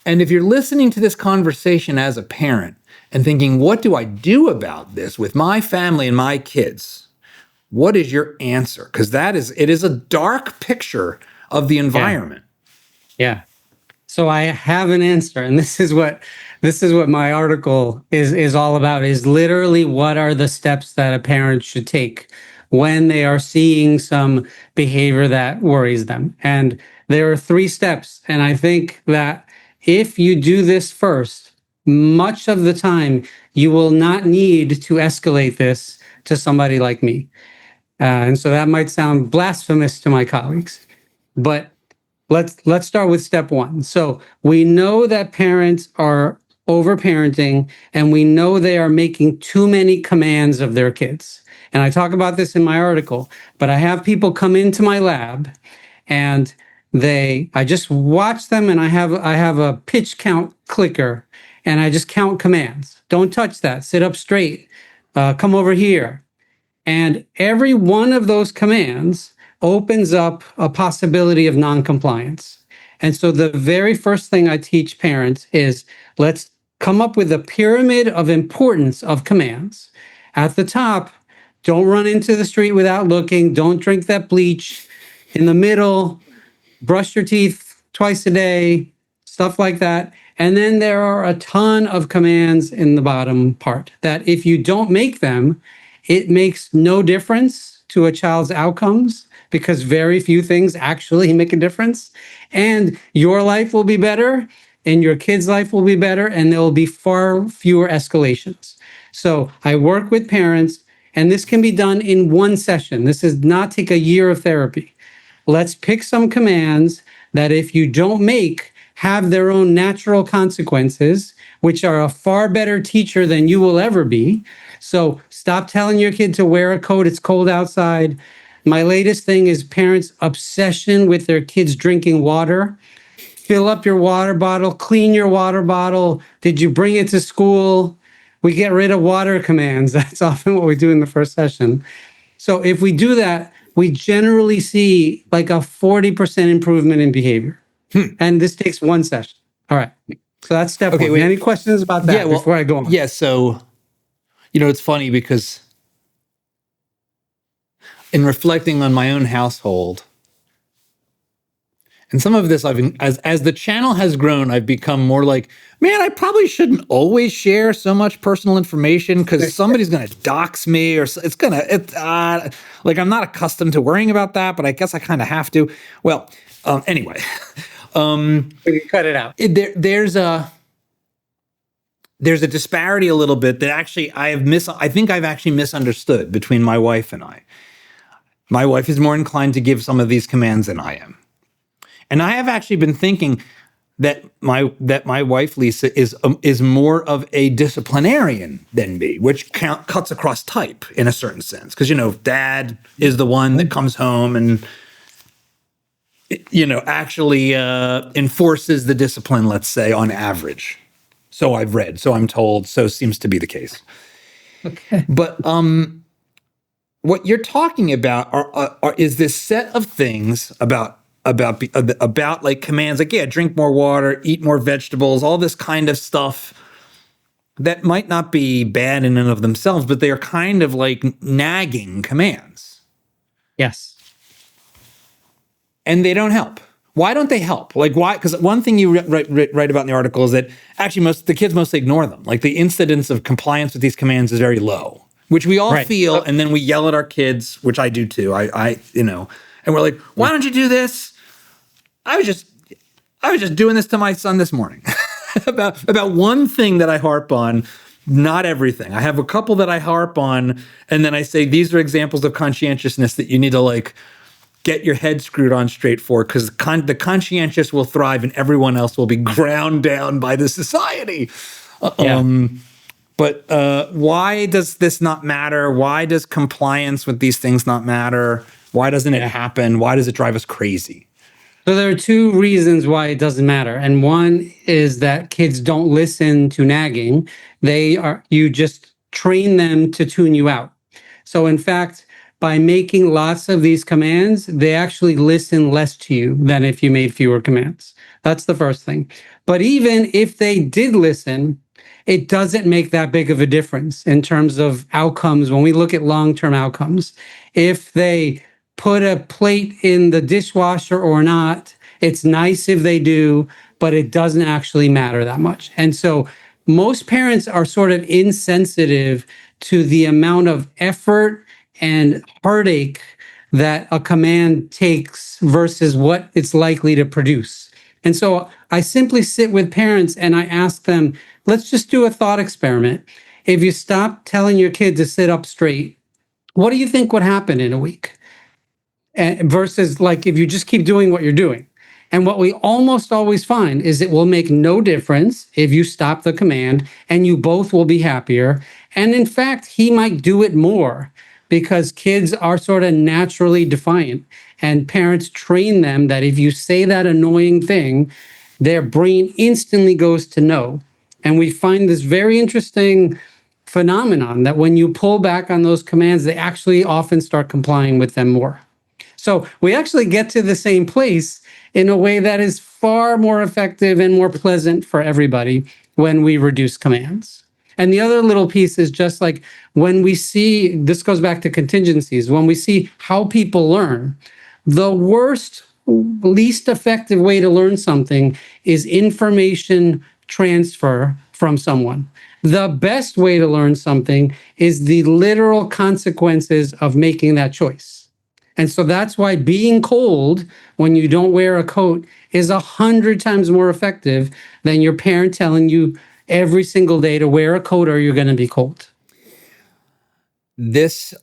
And if you're listening to this conversation as a parent and thinking, what do I do about this with my family and my kids? What is your answer? Because it is a dark picture of the environment. Yeah. So I have an answer, and this is what my article is all about, is literally what are the steps that a parent should take when they are seeing some behavior that worries them. And there are 3 steps. And I think that if you do this first, much of the time, you will not need to escalate this to somebody like me. And so that might sound blasphemous to my colleagues, but let's start with step 1. So we know that parents are overparenting, and we know they are making too many commands of their kids. And I talk about this in my article, but I have people come into my lab, and I just watch them, and I have a pitch count clicker, and I just count commands. Don't touch that. Sit up straight. Come over here. And every one of those commands opens up a possibility of noncompliance. And so the very first thing I teach parents is, let's come up with a pyramid of importance of commands. At the top, don't run into the street without looking. Don't drink that bleach. In the middle, brush your teeth twice a day, stuff like that. And then there are a ton of commands in the bottom part that if you don't make them, it makes no difference to a child's outcomes. because very few things actually make a difference. And your life will be better, and your kids' life will be better, and there will be far fewer escalations. So I work with parents, and this can be done in one session. This does not take a year of therapy. Let's pick some commands that, if you don't make, have their own natural consequences, which are a far better teacher than you will ever be. So stop telling your kid to wear a coat, it's cold outside. My latest thing is parents' obsession with their kids drinking water. Fill up your water bottle, clean your water bottle. Did you bring it to school? We get rid of water commands. That's often what we do in the first session. So if we do that, we generally see like a 40% improvement in behavior. And this takes one session. All right. So that's step one. wait. Any questions about that before I go on? Yeah, so, it's funny because in reflecting on my own household, and some of this, as the channel has grown, I've become more like, man, I probably shouldn't always share so much personal information because somebody's going to dox me, or like, I'm not accustomed to worrying about that, but I guess I kind of have to. Well, anyway, We can cut it out. there's a disparity a little bit that actually I think I've actually misunderstood between my wife and I. My wife is more inclined to give some of these commands than I am. And I have actually been thinking that my wife Lisa is more of a disciplinarian than me, which cuts across type in a certain sense, because dad is the one that comes home and actually enforces the discipline, let's say, on average. So I've read, so I'm told, so seems to be the case. Okay. But what you're talking about is this set of things about like commands, like, yeah, drink more water, eat more vegetables, all this kind of stuff that might not be bad in and of themselves, but they are kind of like nagging commands. Yes. And they don't help. Why don't they help? Like, why? Because one thing you write about in the article is that actually the kids mostly ignore them. Like, the incidence of compliance with these commands is very low, which we all feel, and then we yell at our kids, which I do too. I and we're like, why don't you do this? I was just doing this to my son this morning about one thing that I harp on, not everything. I have a couple that I harp on, and then I say, these are examples of conscientiousness that you need to, like, get your head screwed on straight for, because the conscientious will thrive and everyone else will be ground down by the society. But why does this not matter? Why does compliance with these things not matter? Why doesn't it happen? Why does it drive us crazy? So there are two reasons why it doesn't matter. And one is that kids don't listen to nagging. You just train them to tune you out. So in fact, by making lots of these commands, they actually listen less to you than if you made fewer commands. That's the first thing. But even if they did listen, it doesn't make that big of a difference in terms of outcomes when we look at long-term outcomes. If they put a plate in the dishwasher or not, it's nice if they do, but it doesn't actually matter that much. And so most parents are sort of insensitive to the amount of effort and heartache that a command takes versus what it's likely to produce. And so I simply sit with parents and I ask them, let's just do a thought experiment. If you stop telling your kid to sit up straight, what do you think would happen in a week? Versus, like, if you just keep doing what you're doing. And what we almost always find is it will make no difference if you stop the command, and you both will be happier. And in fact, he might do it more because kids are sort of naturally defiant, and parents train them that if you say that annoying thing, their brain instantly goes to no. And we find this very interesting phenomenon that when you pull back on those commands, they actually often start complying with them more. So we actually get to the same place in a way that is far more effective and more pleasant for everybody when we reduce commands. And the other little piece is just like when we see, this goes back to contingencies, when we see how people learn, the worst, least effective way to learn something is information transfer from someone. The best way to learn something is the literal consequences of making that choice. And so that's why being cold when you don't wear a coat is 100 times more effective than your parent telling you every single day to wear a coat or you're going to be cold. This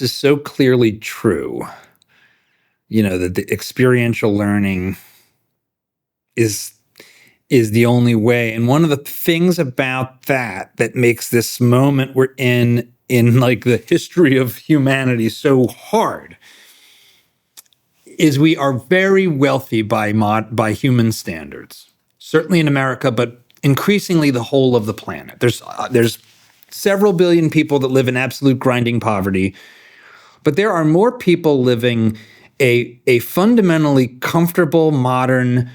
is so clearly true. That the experiential learning is the only way. And one of the things about that makes this moment we're in like the history of humanity so hard is we are very wealthy by human standards. Certainly in America, but increasingly the whole of the planet. There's several billion people that live in absolute grinding poverty, but there are more people living a fundamentally comfortable, modern,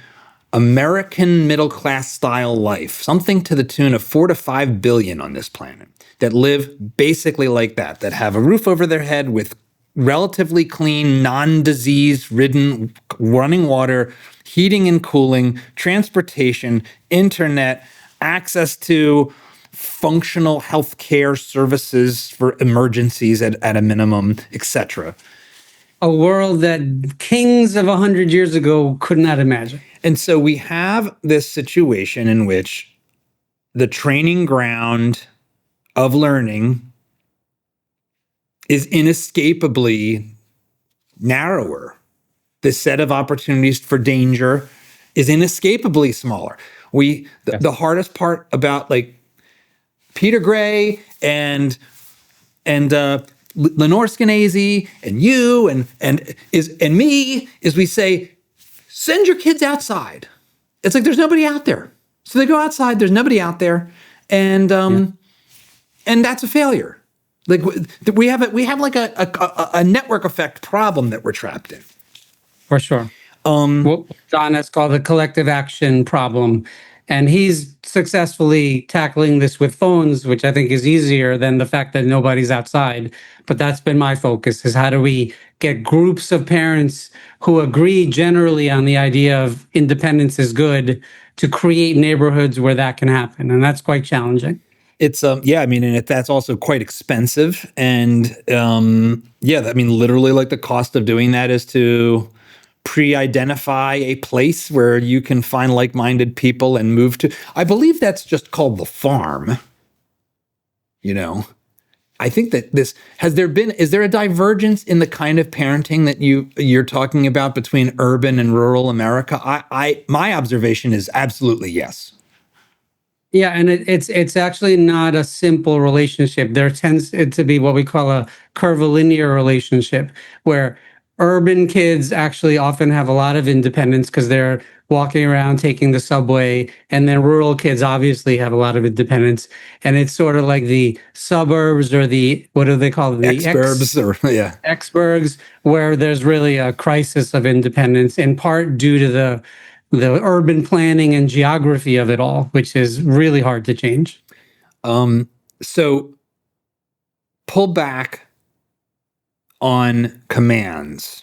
American middle-class style life, something to the tune of 4 to 5 billion on this planet, that live basically like that have a roof over their head with relatively clean, non-disease ridden running water, heating and cooling, transportation, internet, access to functional healthcare services for emergencies at a minimum, etc. A world that kings of 100 years ago could not imagine. And so we have this situation in which the training ground of learning is inescapably narrower. The set of opportunities for danger is inescapably smaller. The hardest part about like Peter Gray and Lenore Skenazy and you and me is we say, send your kids outside. It's like there's nobody out there. So they go outside, there's nobody out there, and that's a failure. Like we have like a network effect problem that we're trapped in. For sure. What John has called the collective action problem. And he's successfully tackling this with phones, which I think is easier than the fact that nobody's outside. But that's been my focus, is how do we get groups of parents who agree generally on the idea of independence is good to create neighborhoods where that can happen. And that's quite challenging. It's and that's also quite expensive. And literally like the cost of doing that is to pre-identify a place where you can find like-minded people and move to. I believe that's just called the farm. I think that is there a divergence in the kind of parenting that you're talking about between urban and rural America? My observation is absolutely yes. Yeah, and it's actually not a simple relationship. There tends to be what we call a curvilinear relationship, where urban kids actually often have a lot of independence because they're walking around taking the subway, and then rural kids obviously have a lot of independence. And it's sort of like the suburbs or the, what do they call it? The exurbs, where there's really a crisis of independence, in part due to the urban planning and geography of it all, which is really hard to change. So pull back on commands.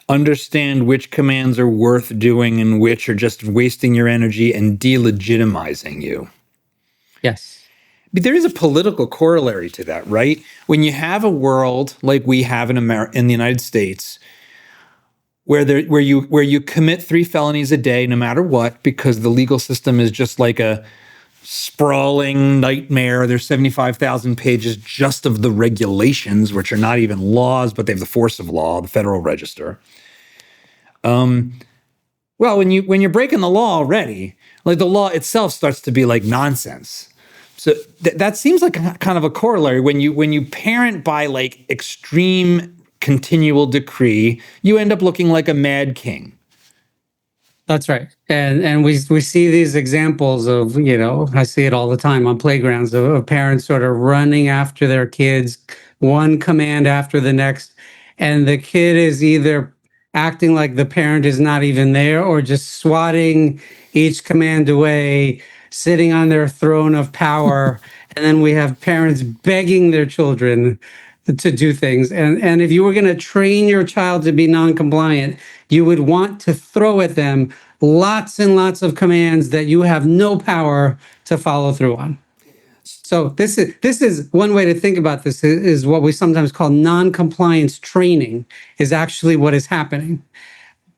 Understand which commands are worth doing and which are just wasting your energy and delegitimizing you. Yes. But there is a political corollary to that, right? When you have a world like we have in the United States, where you commit 3 felonies a day, no matter what, because the legal system is just like a sprawling nightmare. There's 75,000 pages just of the regulations, which are not even laws, but they have the force of law, the Federal Register. Well, when you're breaking the law already, like the law itself starts to be like nonsense. So that seems like kind of a corollary. When you parent by like extreme continual decree, you end up looking like a mad king. That's right. And we see these examples of, I see it all the time on playgrounds of parents sort of running after their kids, one command after the next. And the kid is either acting like the parent is not even there or just swatting each command away, sitting on their throne of power. And then we have parents begging their children to do things. And if you were going to train your child to be non-compliant, you would want to throw at them lots and lots of commands that you have no power to follow through on. So this is one way to think about this is what we sometimes call non-compliance training is actually what is happening.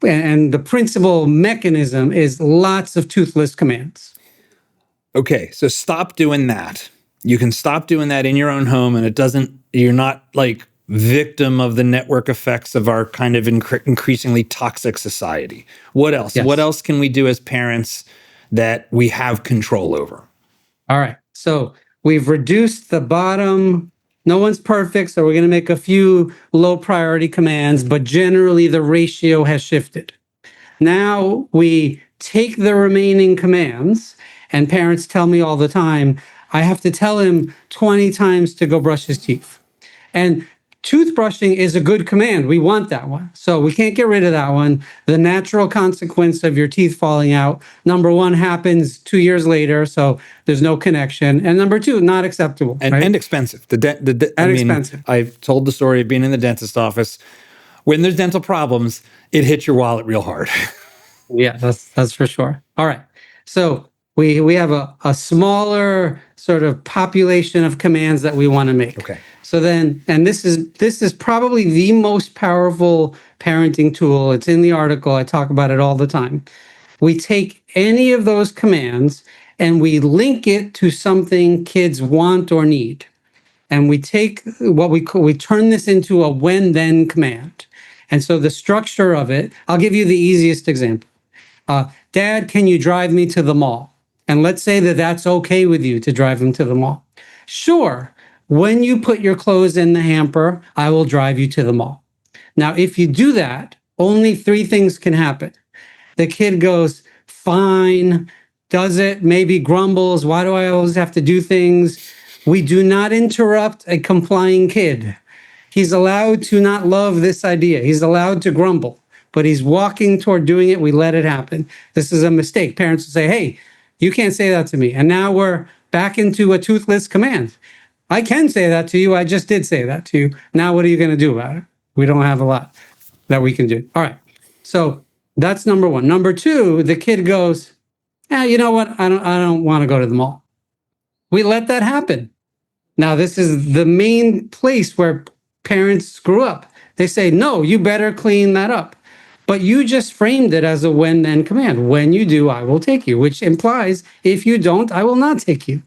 And the principal mechanism is lots of toothless commands. Okay, so stop doing that. You can stop doing that in your own home, and you're not like victim of the network effects of our kind of increasingly toxic society. What else? Yes. What else can we do as parents that we have control over? All right. So we've reduced the bottom. No one's perfect, so we're going to make a few low priority commands, but generally the ratio has shifted. Now we take the remaining commands, and parents tell me all the time, I have to tell him 20 times to go brush his teeth. And toothbrushing is a good command. We want that one. So we can't get rid of that one. The natural consequence of your teeth falling out, number one, happens 2 years later. So there's no connection. And number two, not acceptable. And, right? and expensive. Expensive. I've told the story of being in the dentist office. When there's dental problems, it hits your wallet real hard. Yeah, that's for sure. All right. So we have a smaller sort of population of commands that we want to make. Okay. So then, and this is probably the most powerful parenting tool. It's in the article. I talk about it all the time. We take any of those commands and we link it to something kids want or need. And we take what we turn this into a when then command. And so the structure of it, I'll give you the easiest example. Dad, can you drive me to the mall? And let's say that that's okay with you to drive him to the mall. Sure. When you put your clothes in the hamper, I will drive you to the mall. Now, if you do that, only 3 things can happen. The kid goes, fine, does it, maybe grumbles. Why do I always have to do things? We do not interrupt a complying kid. He's allowed to not love this idea. He's allowed to grumble, but he's walking toward doing it. We let it happen. This is a mistake. Parents will say, hey, you can't say that to me. And now we're back into a toothless command. I can say that to you. I just did say that to you. Now, what are you going to do about it? We don't have a lot that we can do. All right. So that's number one. Number two, the kid goes, you know what? I don't want to go to the mall. We let that happen. Now, this is the main place where parents screw up. They say, no, you better clean that up. But you just framed it as a when then command. When you do, I will take you, which implies if you don't, I will not take you.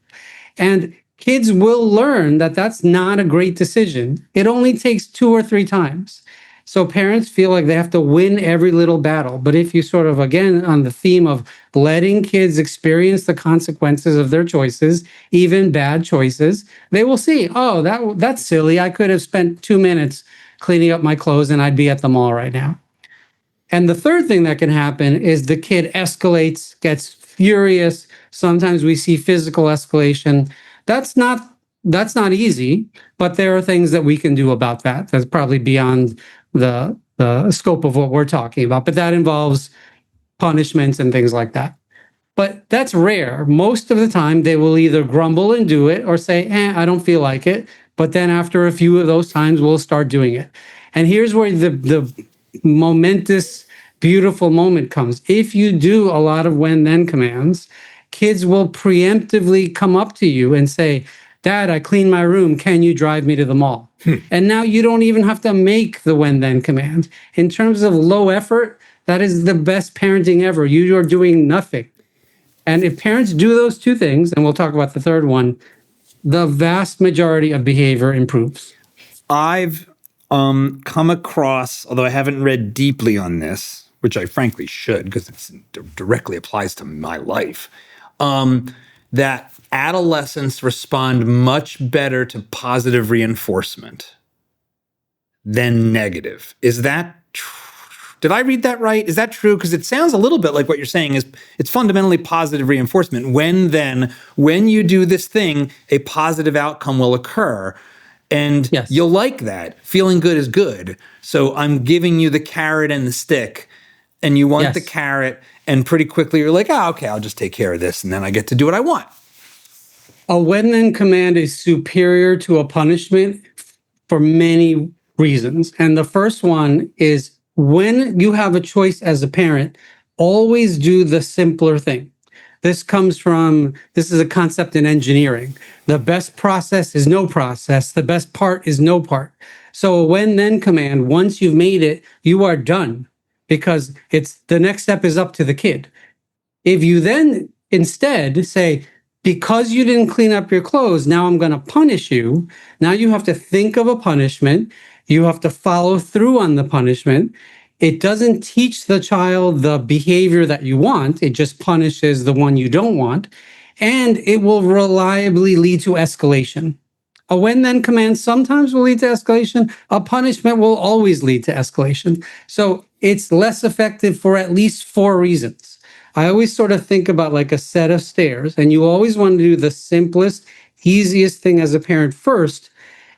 And kids will learn that that's not a great decision. It only takes 2 or 3 times. So parents feel like they have to win every little battle. But if you sort of, again, on the theme of letting kids experience the consequences of their choices, even bad choices, they will see, oh, that's silly. I could have spent 2 minutes cleaning up my clothes and I'd be at the mall right now. And the third thing that can happen is the kid escalates, gets furious. Sometimes we see physical escalation. That's not easy, but there are things that we can do about that. That's probably beyond the scope of what we're talking about, but that involves punishments and things like that. But that's rare. Most of the time, they will either grumble and do it or say, I don't feel like it. But then after a few of those times, we'll start doing it. And here's where the momentous, beautiful moment comes. If you do a lot of when then commands, kids will preemptively come up to you and say, Dad, I cleaned my room. Can you drive me to the mall? And now you don't even have to make the when then command. In terms of low effort, that is the best parenting ever. You are doing nothing. And if parents do those 2 things, and we'll talk about the third one, the vast majority of behavior improves. I've come across, although I haven't read deeply on this, which I frankly should because it directly applies to my life, that adolescents respond much better to positive reinforcement than negative. Is that true? Did I read that right? Is that true? Because it sounds a little bit like what you're saying is it's fundamentally positive reinforcement. When you do this thing, a positive outcome will occur. And yes, you'll like that. Feeling good is good. So I'm giving you the carrot and the stick, and you want the carrot, and pretty quickly you're like, okay, I'll just take care of this, and then I get to do what I want. A when then command is superior to a punishment for many reasons. And the first one is when you have a choice as a parent, always do the simpler thing. this is a concept in engineering. The best process is no process. The best part is no part. So a when then command, once you've made it, you are done because it's the next step is up to the kid. If you then instead say, because you didn't clean up your clothes, now I'm going to punish you. Now you have to think of a punishment. You have to follow through on the punishment. It doesn't teach the child the behavior that you want. It just punishes the one you don't want. And it will reliably lead to escalation. A when then command sometimes will lead to escalation. A punishment will always lead to escalation. So it's less effective for at least 4 reasons. I always sort of think about like a set of stairs, and you always want to do the simplest, easiest thing as a parent first.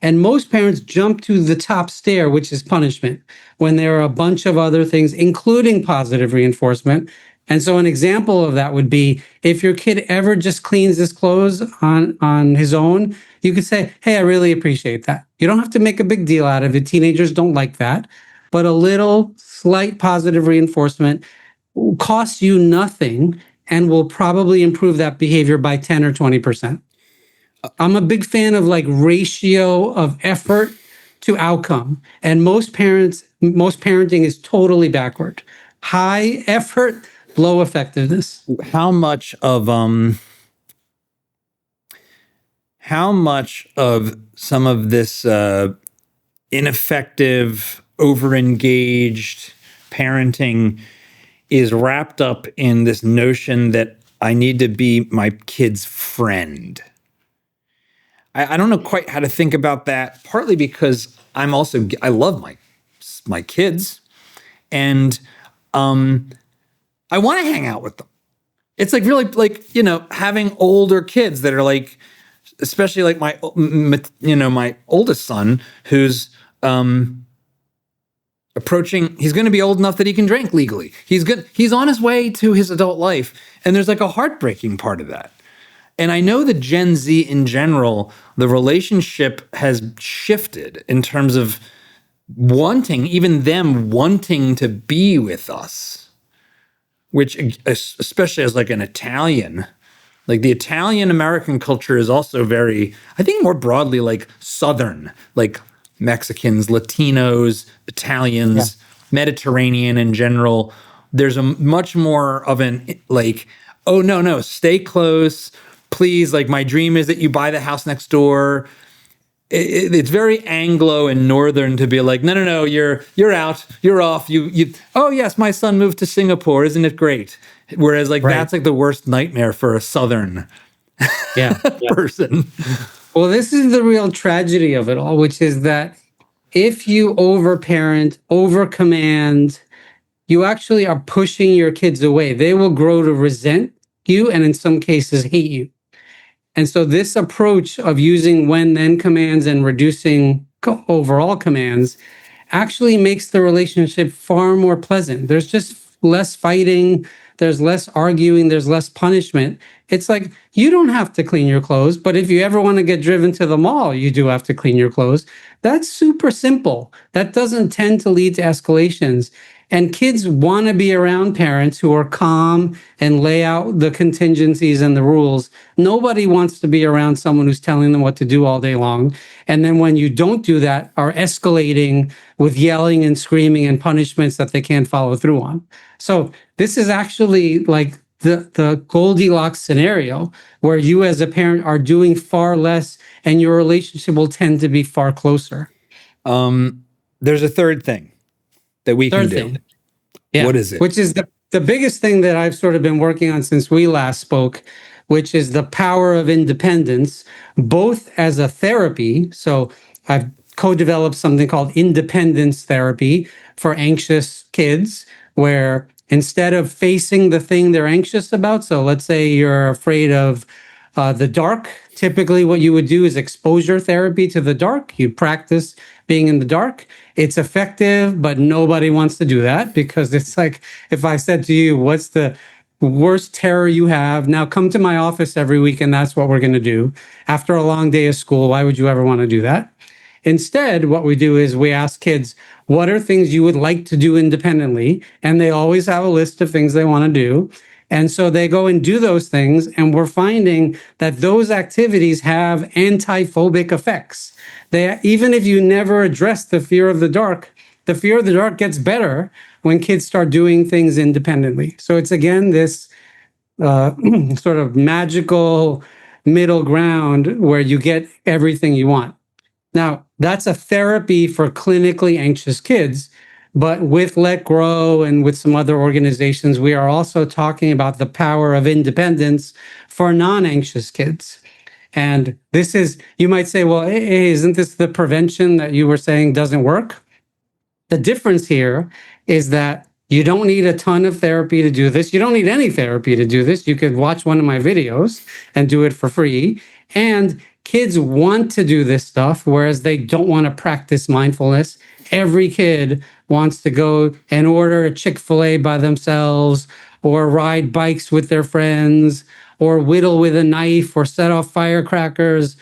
And most parents jump to the top stair, which is punishment, when there are a bunch of other things, including positive reinforcement. And so an example of that would be if your kid ever just cleans his clothes on his own, you could say, hey, I really appreciate that. You don't have to make a big deal out of it. Teenagers don't like that. But a little slight positive reinforcement costs you nothing and will probably improve that behavior by 10 or 20%. I'm a big fan of like ratio of effort to outcome. And most parenting is totally backward. High effort, low effectiveness. How much of some of this ineffective, overengaged parenting is wrapped up in this notion that I need to be my kid's friend? I don't know quite how to think about that, partly because I love my kids, and I want to hang out with them. It's like really like, having older kids that are like, especially like my oldest son who's he's going to be old enough that he can drink legally. He's on his way to his adult life. And there's like a heartbreaking part of that. And I know that Gen Z in general, the relationship has shifted in terms of even them wanting to be with us, which especially as like an Italian, like the Italian American culture is also very, I think more broadly like Southern, like Mexicans, Latinos, Italians, Mediterranean in general. There's a much more of an like, oh, no, stay close. Please, like my dream is that you buy the house next door. It's very Anglo and Northern to be like, no, you're out, you're off. You. Oh yes, my son moved to Singapore. Isn't it great? Whereas like that's like the worst nightmare for a Southern person. Well, this is the real tragedy of it all, which is that if you overparent, overcommand, you actually are pushing your kids away. They will grow to resent you and in some cases hate you. And so this approach of using when then commands and reducing overall commands actually makes the relationship far more pleasant. There's just less fighting, there's less arguing, there's less punishment. It's like, you don't have to clean your clothes, but if you ever want to get driven to the mall, you do have to clean your clothes. That's super simple. That doesn't tend to lead to escalations. And kids want to be around parents who are calm and lay out the contingencies and the rules. Nobody wants to be around someone who's telling them what to do all day long. And then when you don't do that, are escalating with yelling and screaming and punishments that they can't follow through on. So this is actually like the Goldilocks scenario where you as a parent are doing far less and your relationship will tend to be far closer. There's a third thing that we can do. Yeah. What is it? Which is the biggest thing that I've sort of been working on since we last spoke, which is the power of independence, both as a therapy. So I've co-developed something called independence therapy for anxious kids, where instead of facing the thing they're anxious about, so let's say you're afraid of the dark, typically what you would do is exposure therapy to the dark. You practice being in the dark. It's effective, but nobody wants to do that because it's like, if I said to you, what's the worst terror you have? Now come to my office every week and that's what we're going to do. After a long day of school, why would you ever want to do that? Instead, what we do is we ask kids, what are things you would like to do independently? And they always have a list of things they want to do. And so they go and do those things, and we're finding that those activities have anti-phobic effects. Even if you never address the fear of the dark gets better when kids start doing things independently. So it's again this sort of magical middle ground where you get everything you want. Now, that's a therapy for clinically anxious kids. But with Let Grow and with some other organizations, we are also talking about the power of independence for non-anxious kids. And this is, you might say, well, hey, isn't this the prevention that you were saying doesn't work? The difference here is that you don't need a ton of therapy to do this. You don't need any therapy to do this. You could watch one of my videos and do it for free. And kids want to do this stuff, whereas they don't want to practice mindfulness. Every kid wants to go and order a Chick-fil-A by themselves, or ride bikes with their friends, or whittle with a knife, or set off firecrackers,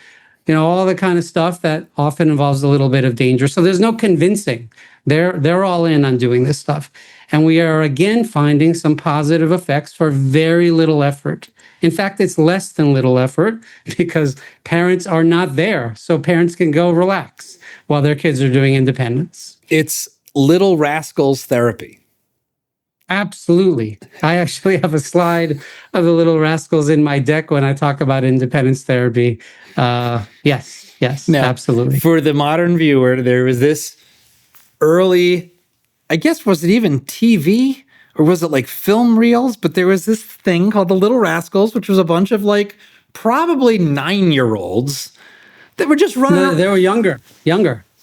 all the kind of stuff that often involves a little bit of danger. So there's no convincing. They're all in on doing this stuff. And we are again finding some positive effects for very little effort. In fact, it's less than little effort because parents are not there. So parents can go relax while their kids are doing independence. It's little rascals therapy. Absolutely. I actually have a slide of the little rascals in my deck when I talk about independence therapy. Yes, now, absolutely. For the modern viewer, there was this early, I guess, was it even TV or was it like film reels? But there was this thing called the Little Rascals, which was a bunch of like probably 9-year-olds that were just running. No, they were younger.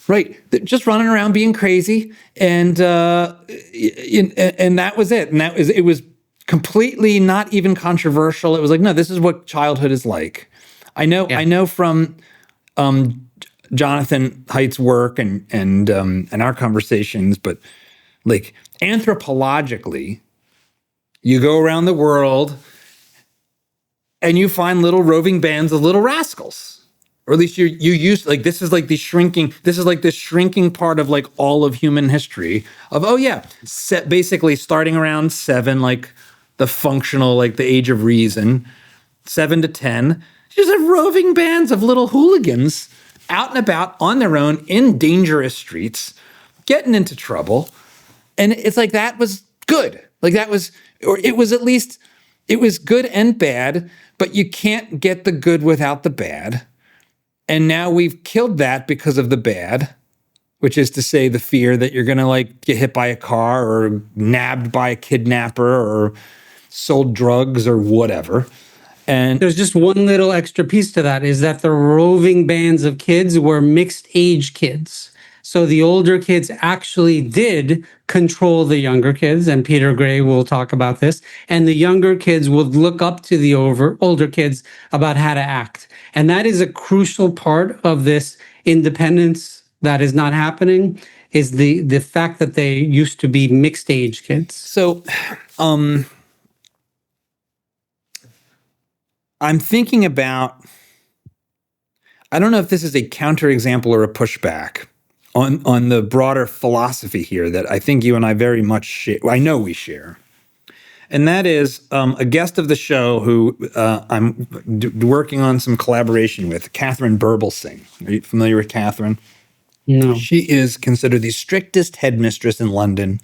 Right, just running around being crazy, and that was it. And it was completely not even controversial. It was like, no, this is what childhood is like. I know from Jonathan Haidt's work and our conversations, but like anthropologically, you go around the world and you find little roving bands of little rascals. Or at least you use, like, this is this shrinking part of like all of human history of, basically starting around 7, like the functional, like the age of reason, 7 to 10, just have roving bands of little hooligans out and about on their own in dangerous streets, getting into trouble. And it's like, that was good. Like that was, or it was at least, it was good and bad, but you can't get the good without the bad. And now we've killed that because of the bad, which is to say the fear that you're going to like get hit by a car or nabbed by a kidnapper or sold drugs or whatever. And there's just one little extra piece to that is that the roving bands of kids were mixed age kids. So the older kids actually did control the younger kids, and Peter Gray will talk about this, and the younger kids would look up to the older kids about how to act. And that is a crucial part of this independence that is not happening, is the fact that they used to be mixed age kids. So I'm thinking about, I don't know if this is a counterexample or a pushback on the broader philosophy here that I think you and I very much share. I know we share. And that is a guest of the show who I'm working on some collaboration with, Catherine Burblesing. Are you familiar with Catherine? No. She is considered the strictest headmistress in London.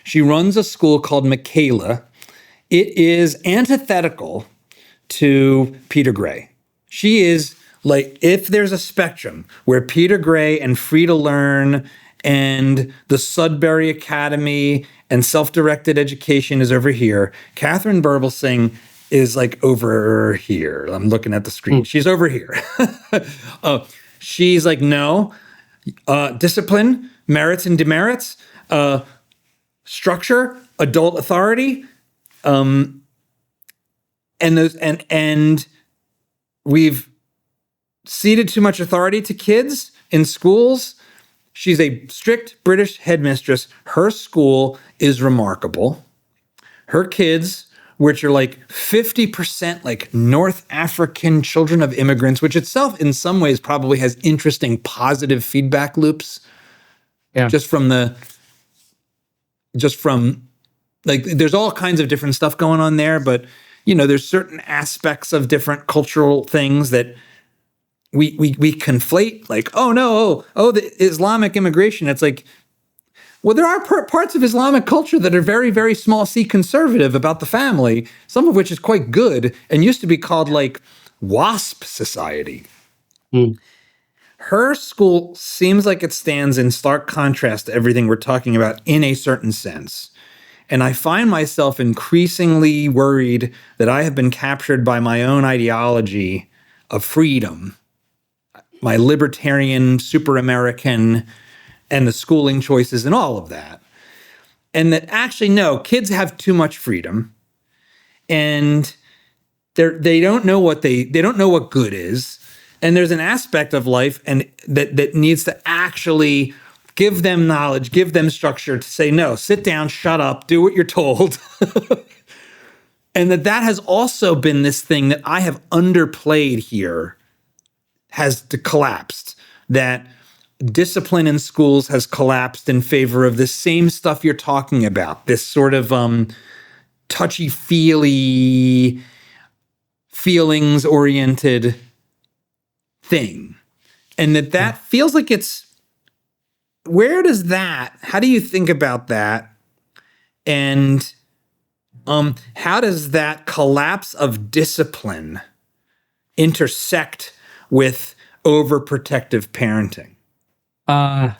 She runs a school called Michaela. It is antithetical to Peter Gray. She is like, if there's a spectrum where Peter Gray and Free to Learn and the Sudbury Academy and self-directed education is over here, Catherine Burblesing is like over here. I'm looking at the screen. She's over here. She's like, no, discipline, merits and demerits, structure, adult authority, and we've ceded too much authority to kids in schools. She's a strict British headmistress. Her school is remarkable. Her kids, which are like 50% like North African children of immigrants, which itself in some ways probably has interesting positive feedback loops. Yeah. Just from like there's all kinds of different stuff going on there, but there's certain aspects of different cultural things that we conflate, like, oh no, the Islamic immigration. It's like, well, there are parts of Islamic culture that are very, very small c conservative about the family, some of which is quite good and used to be called like WASP society. Mm. Her school seems like it stands in stark contrast to everything we're talking about in a certain sense. And I find myself increasingly worried that I have been captured by my own ideology of freedom, my libertarian, super American, and the schooling choices and all of that. And that actually, no, kids have too much freedom, and they don't know what they don't know what good is. And there's an aspect of life and that needs to actually give them knowledge, give them structure to say, no, sit down, shut up, do what you're told. And that has also been this thing that I have underplayed here, has collapsed, that discipline in schools has collapsed in favor of the same stuff you're talking about, this sort of touchy-feely, feelings-oriented thing. And that feels like it's, how do you think about that? And how does that collapse of discipline intersect with overprotective parenting?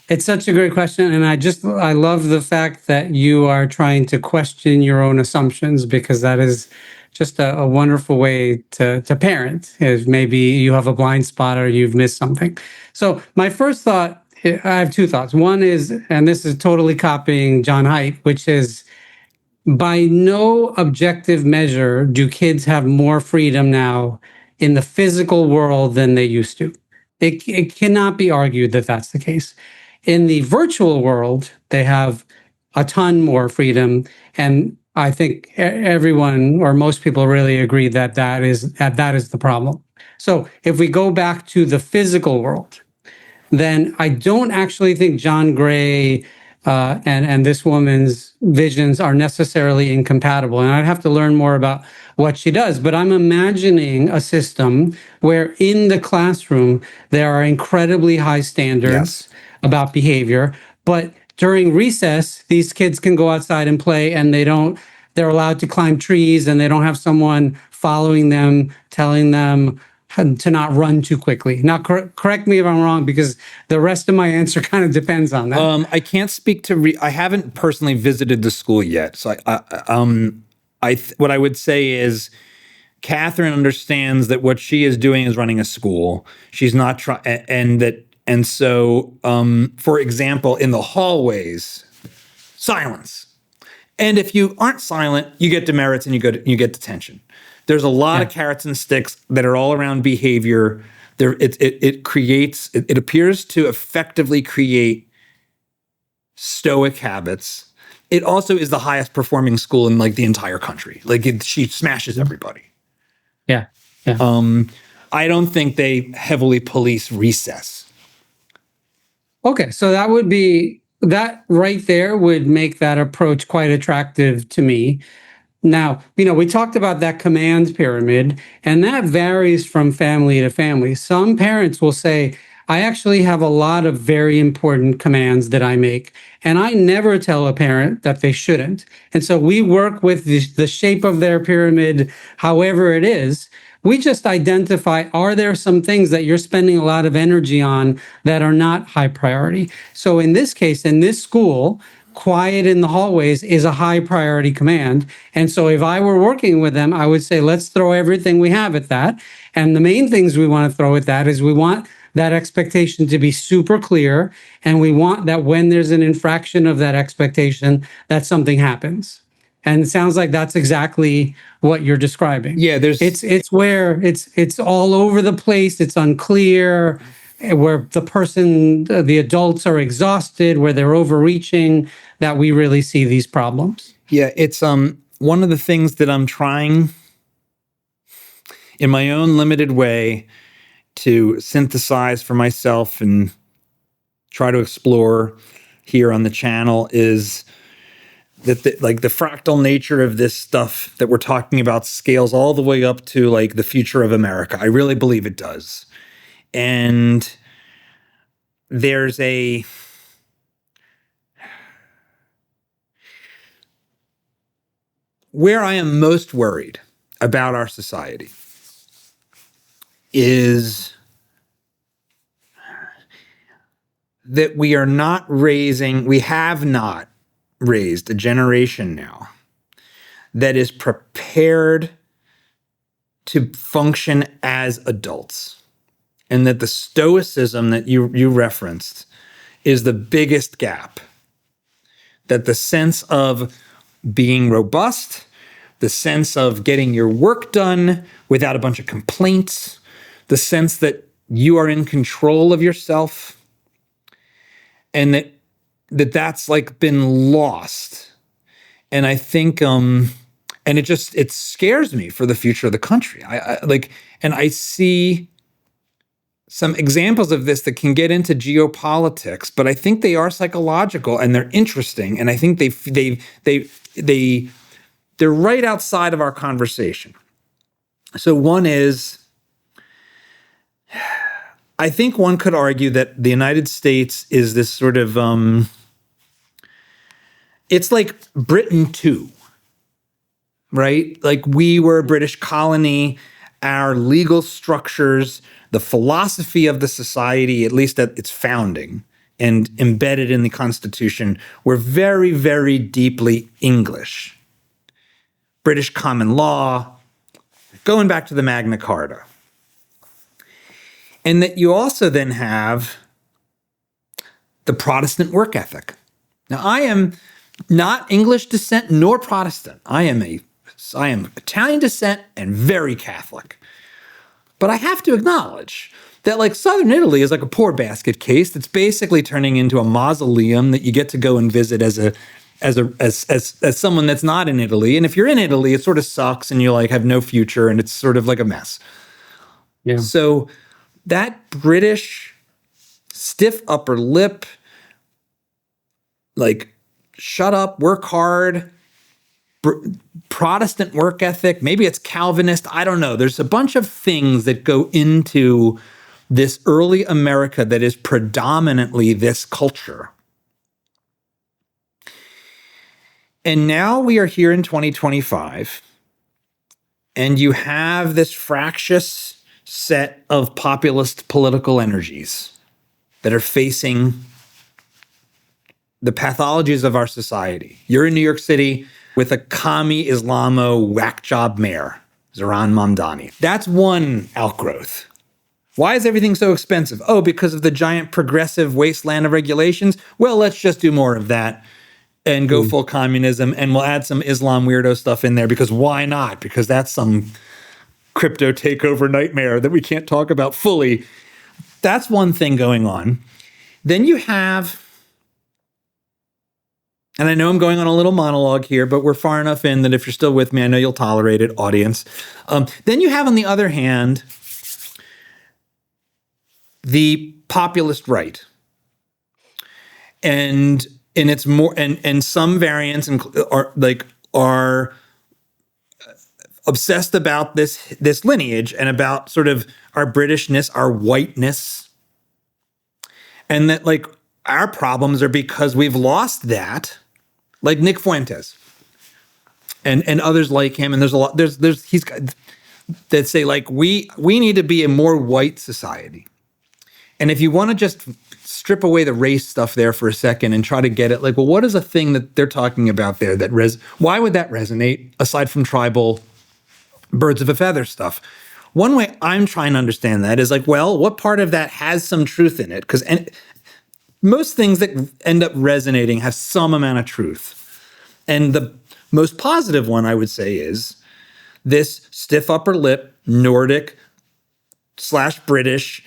It's such a great question. And I love the fact that you are trying to question your own assumptions, because that is just a wonderful way to parent. If maybe you have a blind spot or you've missed something. So my first thought, I have two thoughts. One is, and this is totally copying John Haidt, which is, by no objective measure do kids have more freedom now in the physical world than they used to. It cannot be argued that that's the case. In the virtual world, they have a ton more freedom, and I think everyone or most people really agree that that is the problem. So if we go back to the physical world, then I don't actually think John Gray and this woman's visions are necessarily incompatible. And I'd have to learn more about what she does. But I'm imagining a system where in the classroom, there are incredibly high standards about behavior. But during recess, these kids can go outside and play, and they're allowed to climb trees, and they don't have someone following them, telling them to not run too quickly. Now, correct me if I'm wrong, because the rest of my answer kind of depends on that. I can't speak to. I haven't personally visited the school yet, so what I would say is, Catherine understands that what she is doing is running a school. She's not trying, and so, for example, in the hallways, silence. And if you aren't silent, you get demerits and you get detention. There's a lot of carrots and sticks that are all around behavior. It appears to effectively create stoic habits. It also is the highest performing school in like the entire country. Like she smashes everybody. Yeah. I don't think they heavily police recess. Okay, so that right there would make that approach quite attractive to me. Now, we talked about that commands pyramid, and that varies from family to family. Some parents will say, I actually have a lot of very important commands that I make, and I never tell a parent that they shouldn't. And so we work with the shape of their pyramid, however it is. We just identify, are there some things that you're spending a lot of energy on that are not high priority? So in this case, in this school, quiet in the hallways is a high priority command. And so if I were working with them, I would say, let's throw everything we have at that. And the main things we want to throw at that is we want that expectation to be super clear. And we want that when there's an infraction of that expectation, that something happens. And it sounds like that's exactly what you're describing. Yeah, it's where it's all over the place. It's unclear, where the adults are exhausted, where they're overreaching, that we really see these problems. Yeah, it's one of the things that I'm trying in my own limited way to synthesize for myself and try to explore here on the channel is that like the fractal nature of this stuff that we're talking about scales all the way up to like the future of America. I really believe it does. And there's where I am most worried about our society is that we have not raised a generation now that is prepared to function as adults. And that the stoicism that you referenced is the biggest gap. That the sense of being robust, the sense of getting your work done without a bunch of complaints, the sense that you are in control of yourself, and that's like been lost. And I think, and it scares me for the future of the country. I see some examples of this that can get into geopolitics, but I think they are psychological and they're interesting. And I think they're right outside of our conversation. So one is, I think one could argue that the United States is this sort of, it's like Britain too, right? Like we were a British colony, our legal structures, the philosophy of the society, at least at its founding and embedded in the Constitution, were very, very deeply English. British common law, going back to the Magna Carta. And that you also then have the Protestant work ethic. Now, I am not English descent nor Protestant. I am Italian descent and very Catholic. But I have to acknowledge that like Southern Italy is like a poor basket case that's basically turning into a mausoleum that you get to go and visit as someone that's not in Italy. And if you're in Italy, it sort of sucks and you like have no future and it's sort of like a mess. Yeah. So that British stiff upper lip, like shut up, work hard, Protestant work ethic, maybe it's Calvinist, I don't know. There's a bunch of things that go into this early America that is predominantly this culture. And now we are here in 2025, and you have this fractious set of populist political energies that are facing the pathologies of our society. You're in New York City with a commie Islamo whack job mayor, Zohran Mamdani. That's one outgrowth. Why is everything so expensive? Oh, because of the giant progressive wasteland of regulations? Well, let's just do more of that and go full communism, and we'll add some Islam weirdo stuff in there because why not? Because that's some crypto takeover nightmare that we can't talk about fully. That's one thing going on. Then you have, and I know I'm going on a little monologue here, but we're far enough in that if you're still with me, I know you'll tolerate it, audience. Then you have, on the other hand, the populist right. And it's more, and some variants are obsessed about this lineage and about sort of our Britishness, our whiteness, and that like our problems are because we've lost that, like Nick Fuentes and others like him. And there's a lot, he's got that say like, we need to be a more white society. And if you want to just strip away the race stuff there for a second and try to get it, like, well, what is a thing that they're talking about there that why would that resonate aside from tribal birds of a feather stuff? One way I'm trying to understand that is like, well, what part of that has some truth in it? Because most things that end up resonating have some amount of truth. And the most positive one, I would say, is this stiff upper lip, Nordic / British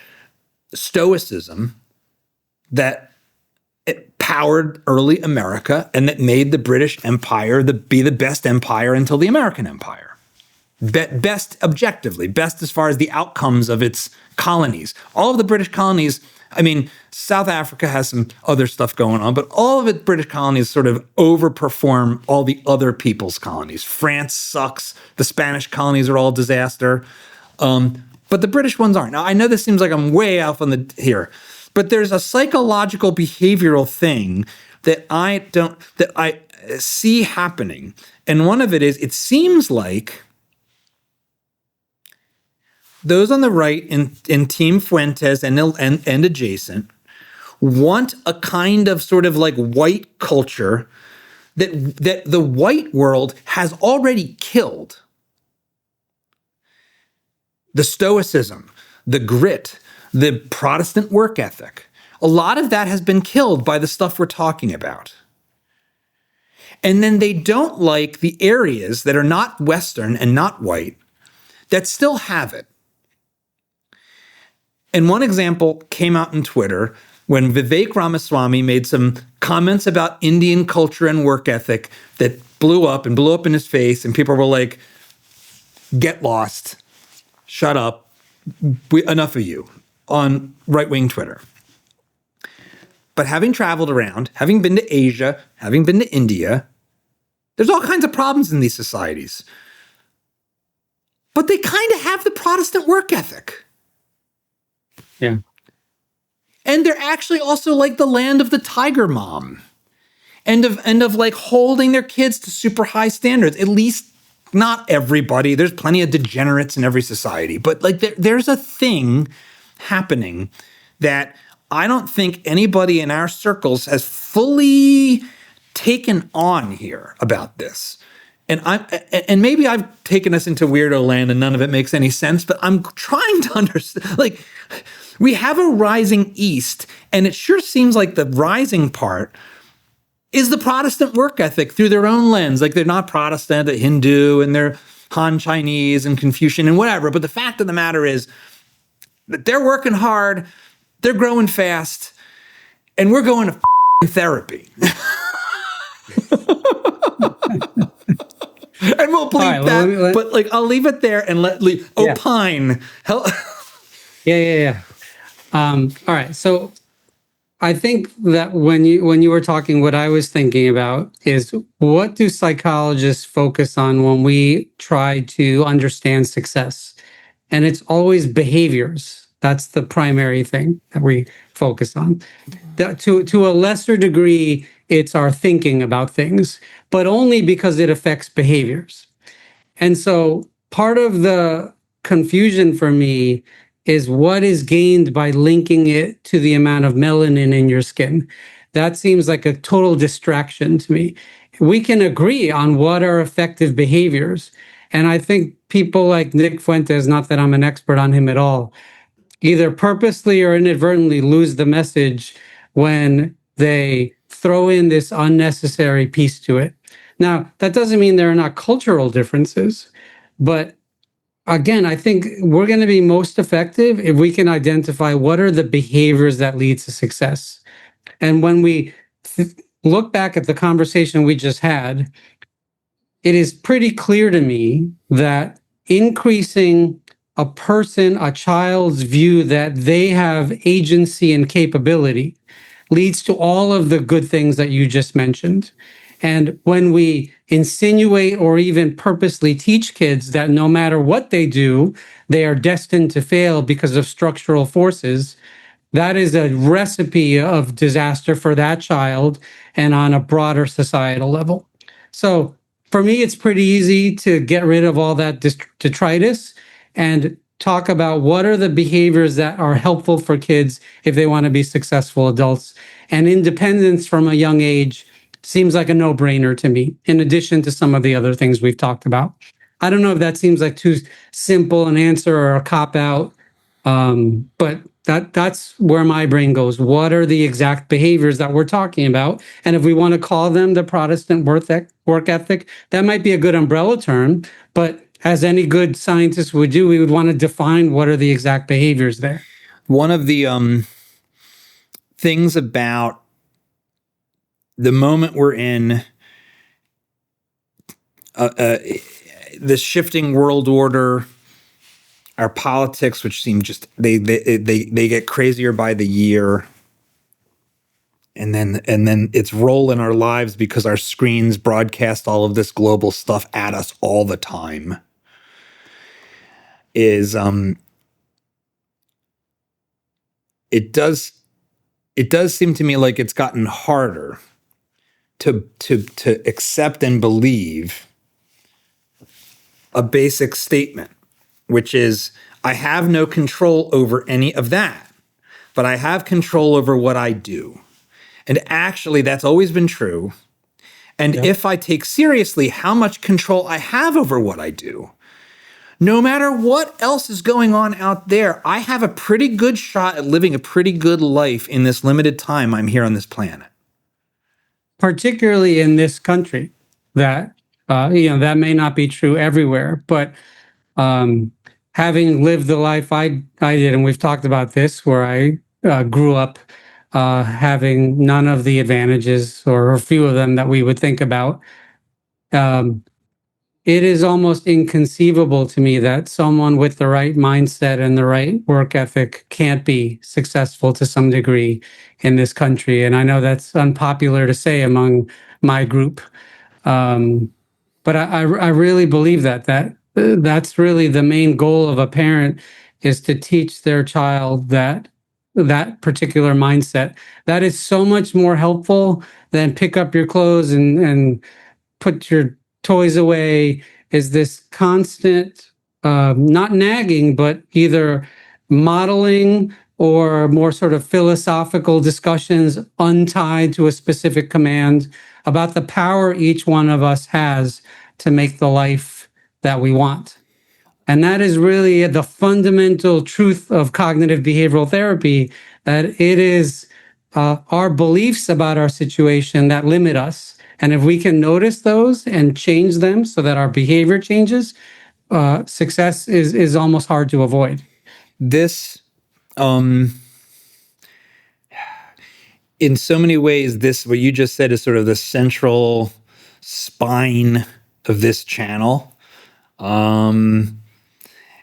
stoicism that it powered early America and that made the British Empire be the best empire until the American Empire. Best objectively, best as far as the outcomes of its colonies. All of the British colonies I mean, South Africa has some other stuff going on, but all of it, British colonies sort of overperform all the other people's colonies. France sucks. The Spanish colonies are all disaster. But the British ones aren't. Now, I know this seems like I'm way off on the here, but there's a psychological behavioral thing that I see happening. And one of it is, it seems like those on the right in Team Fuentes and adjacent want a kind of sort of like white culture that the white world has already killed. The stoicism, the grit, the Protestant work ethic. A lot of that has been killed by the stuff we're talking about. And then they don't like the areas that are not Western and not white that still have it. And one example came out in Twitter when Vivek Ramaswamy made some comments about Indian culture and work ethic that blew up in his face. And people were like, get lost, shut up, enough of you, on right-wing Twitter. But having traveled around, having been to Asia, having been to India, there's all kinds of problems in these societies. But they kind of have the Protestant work ethic. Yeah. And they're actually also like the land of the tiger mom and of like holding their kids to super high standards. At least not everybody. There's plenty of degenerates in every society. But like there's a thing happening that I don't think anybody in our circles has fully taken on here about this. And maybe I've taken us into weirdo land and none of it makes any sense, but I'm trying to understand, like, we have a rising East, and it sure seems like the rising part is the Protestant work ethic through their own lens. Like, they're not Protestant, they're Hindu, and they're Han Chinese and Confucian and whatever. But the fact of the matter is that they're working hard, they're growing fast, and we're going to therapy. And we'll bleep that, but like I'll leave it there and opine. Yeah. All right. So I think that when you were talking, what I was thinking about is, what do psychologists focus on when we try to understand success? And it's always behaviors. That's the primary thing that we focus on. To a lesser degree, it's our thinking about things, but only because it affects behaviors. And so part of the confusion for me is what is gained by linking it to the amount of melanin in your skin. That seems like a total distraction to me. We can agree on what are effective behaviors. And I think people like Nick Fuentes, not that I'm an expert on him at all, either purposely or inadvertently lose the message when they throw in this unnecessary piece to it. Now, that doesn't mean there are not cultural differences, but again, I think we're going to be most effective if we can identify what are the behaviors that lead to success. And when we look back at the conversation we just had, it is pretty clear to me that increasing a child's view that they have agency and capability leads to all of the good things that you just mentioned. And when we insinuate or even purposely teach kids that no matter what they do, they are destined to fail because of structural forces, that is a recipe of disaster for that child and on a broader societal level. So for me, it's pretty easy to get rid of all that detritus and talk about what are the behaviors that are helpful for kids if they want to be successful adults. And independence from a young age seems like a no-brainer to me, in addition to some of the other things we've talked about. I don't know if that seems like too simple an answer or a cop-out, but that's where my brain goes. What are the exact behaviors that we're talking about? And if we want to call them the Protestant work ethic, that might be a good umbrella term, but as any good scientist would do, we would want to define what are the exact behaviors there. One of the things about the moment we're in, the shifting world order, our politics, which seem just they get crazier by the year, and then it's role in our lives because our screens broadcast all of this global stuff at us all the time. It does seem to me like it's gotten harder to accept and believe a basic statement, which is, I have no control over any of that, but I have control over what I do. And actually, that's always been true. And if I take seriously how much control I have over what I do, no matter what else is going on out there, I have a pretty good shot at living a pretty good life in this limited time I'm here on this planet. Particularly in this country, that that may not be true everywhere, but having lived the life I did, and we've talked about this, where I grew up having none of the advantages, or a few of them that we would think about. It is almost inconceivable to me that someone with the right mindset and the right work ethic can't be successful to some degree in this country. And I know that's unpopular to say among my group, but I really believe that's really the main goal of a parent, is to teach their child that particular mindset. That is so much more helpful than pick up your clothes and put your toys away. Is this constant, not nagging, but either modeling or more sort of philosophical discussions untied to a specific command about the power each one of us has to make the life that we want. And that is really the fundamental truth of cognitive behavioral therapy, that it is our beliefs about our situation that limit us. And if we can notice those and change them so that our behavior changes, success is almost hard to avoid. This, in so many ways, this, what you just said, is sort of the central spine of this channel.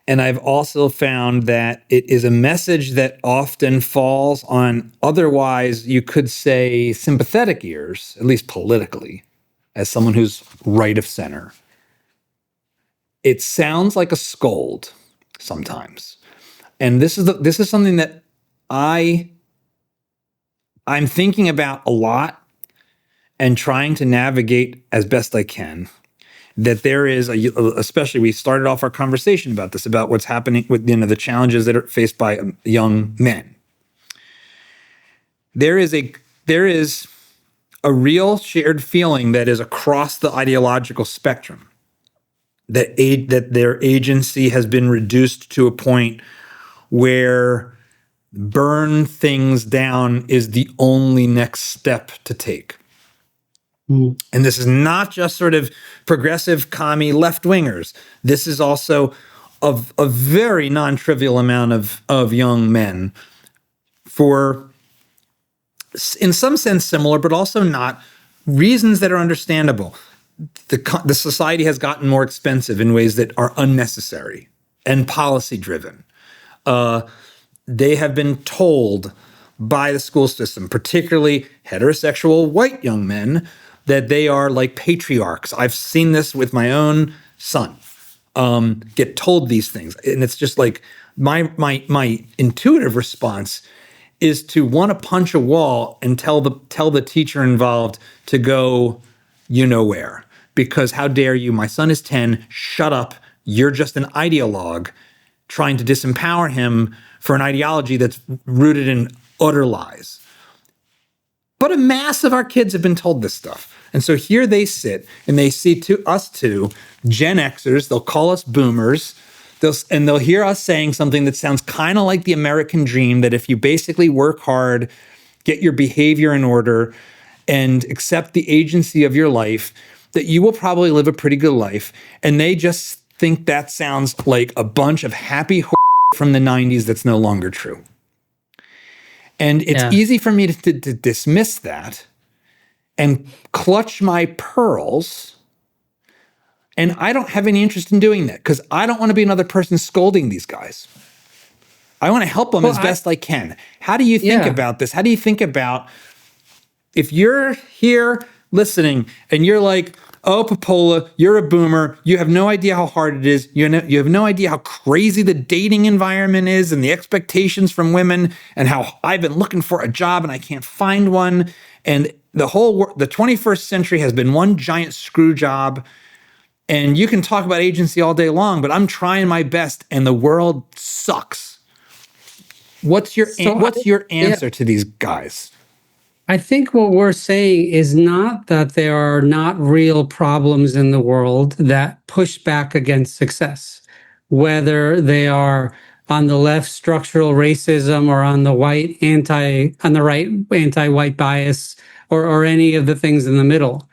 And I've also found that it is a message that often falls on otherwise, you could say, sympathetic ears, at least politically, as someone who's right of center. It sounds like a scold sometimes. And this is something that I'm thinking about a lot and trying to navigate as best I can. That there is, especially we started off our conversation about this, about what's happening with the challenges that are faced by young men. There is a real shared feeling that is across the ideological spectrum, that their agency has been reduced to a point where burn things down is the only next step to take. And this is not just sort of progressive commie left-wingers. This is also a very non-trivial amount of young men, for, in some sense, similar, but also not, reasons that are understandable. The society has gotten more expensive in ways that are unnecessary and policy-driven. They have been told by the school system, particularly heterosexual white young men, that they are like patriarchs. I've seen this with my own son, get told these things. And it's just like, my intuitive response is to want to punch a wall and tell the teacher involved to go, you know where, because how dare you, my son is 10, shut up, you're just an ideologue, trying to disempower him for an ideology that's rooted in utter lies. But a mass of our kids have been told this stuff. And so here they sit and they see us two, Gen Xers, they'll call us boomers, they'll hear us saying something that sounds kind of like the American dream, that if you basically work hard, get your behavior in order, and accept the agency of your life, that you will probably live a pretty good life. And they just think that sounds like a bunch of happy from the 90s that's no longer true. And it's easy for me to dismiss that and clutch my pearls, And I don't have any interest in doing that because I don't want to be another person scolding these guys. I want to help them as best I can. How do you think about this? How do you think about if you're here listening and you're like, oh, Popola, you're a boomer. You have no idea how hard it is. You have no idea how crazy the dating environment is and the expectations from women and how I've been looking for a job and I can't find one. And the 21st century has been one giant screw job. And you can talk about agency all day long, but I'm trying my best and the world sucks. What's your answer to these guys? I think what we're saying is not that there are not real problems in the world that push back against success, whether they are on the left structural racism or on the right anti-white bias or any of the things in the middle.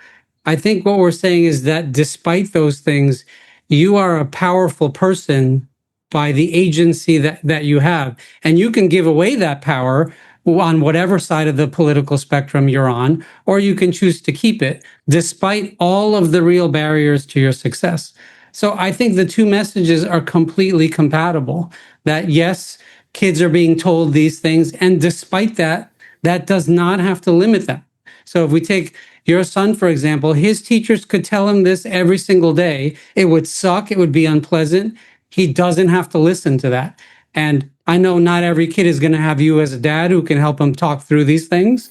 I think what we're saying is that despite those things, you are a powerful person by the agency that you have. And you can give away that power on whatever side of the political spectrum you're on, or you can choose to keep it despite all of the real barriers to your success. So I think the two messages are completely compatible, that yes, kids are being told these things. And despite that, that does not have to limit them. So if we take your son, for example, his teachers could tell him this every single day. It would suck. It would be unpleasant. He doesn't have to listen to that. And I know not every kid is going to have you as a dad who can help them talk through these things,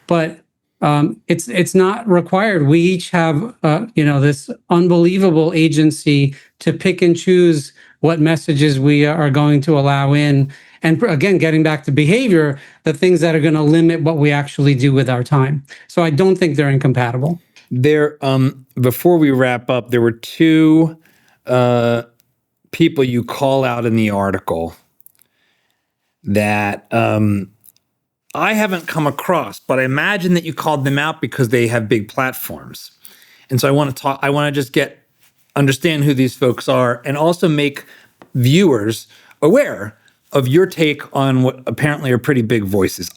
but it's not required. We each have this unbelievable agency to pick and choose what messages we are going to allow in. And again, getting back to behavior, the things that are going to limit what we actually do with our time. So I don't think they're incompatible. Before we wrap up, there were two people you call out in the article that I haven't come across, but I imagine that you called them out because they have big platforms. And so I want to just understand who these folks are and also make viewers aware of your take on what apparently are pretty big voices.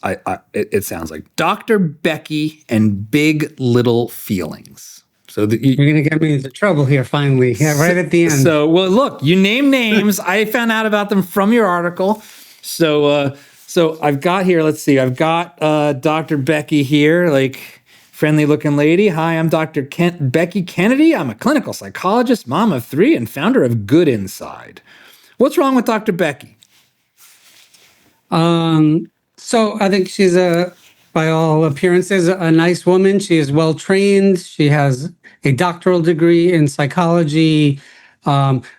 It sounds like Dr. Becky and Big Little Feelings. So you're going to get me into trouble here finally. Yeah, right at the end. So, well, look, you name names. I found out about them from your article. So I've got here, let's see, I've got Dr. Becky here, like friendly looking lady. Hi, I'm Dr. Becky Kennedy. I'm a clinical psychologist, mom of 3, and founder of Good Inside. What's wrong with Dr. Becky? So I think she's by all appearances, a nice woman. She is well trained. She has a doctoral degree in psychology.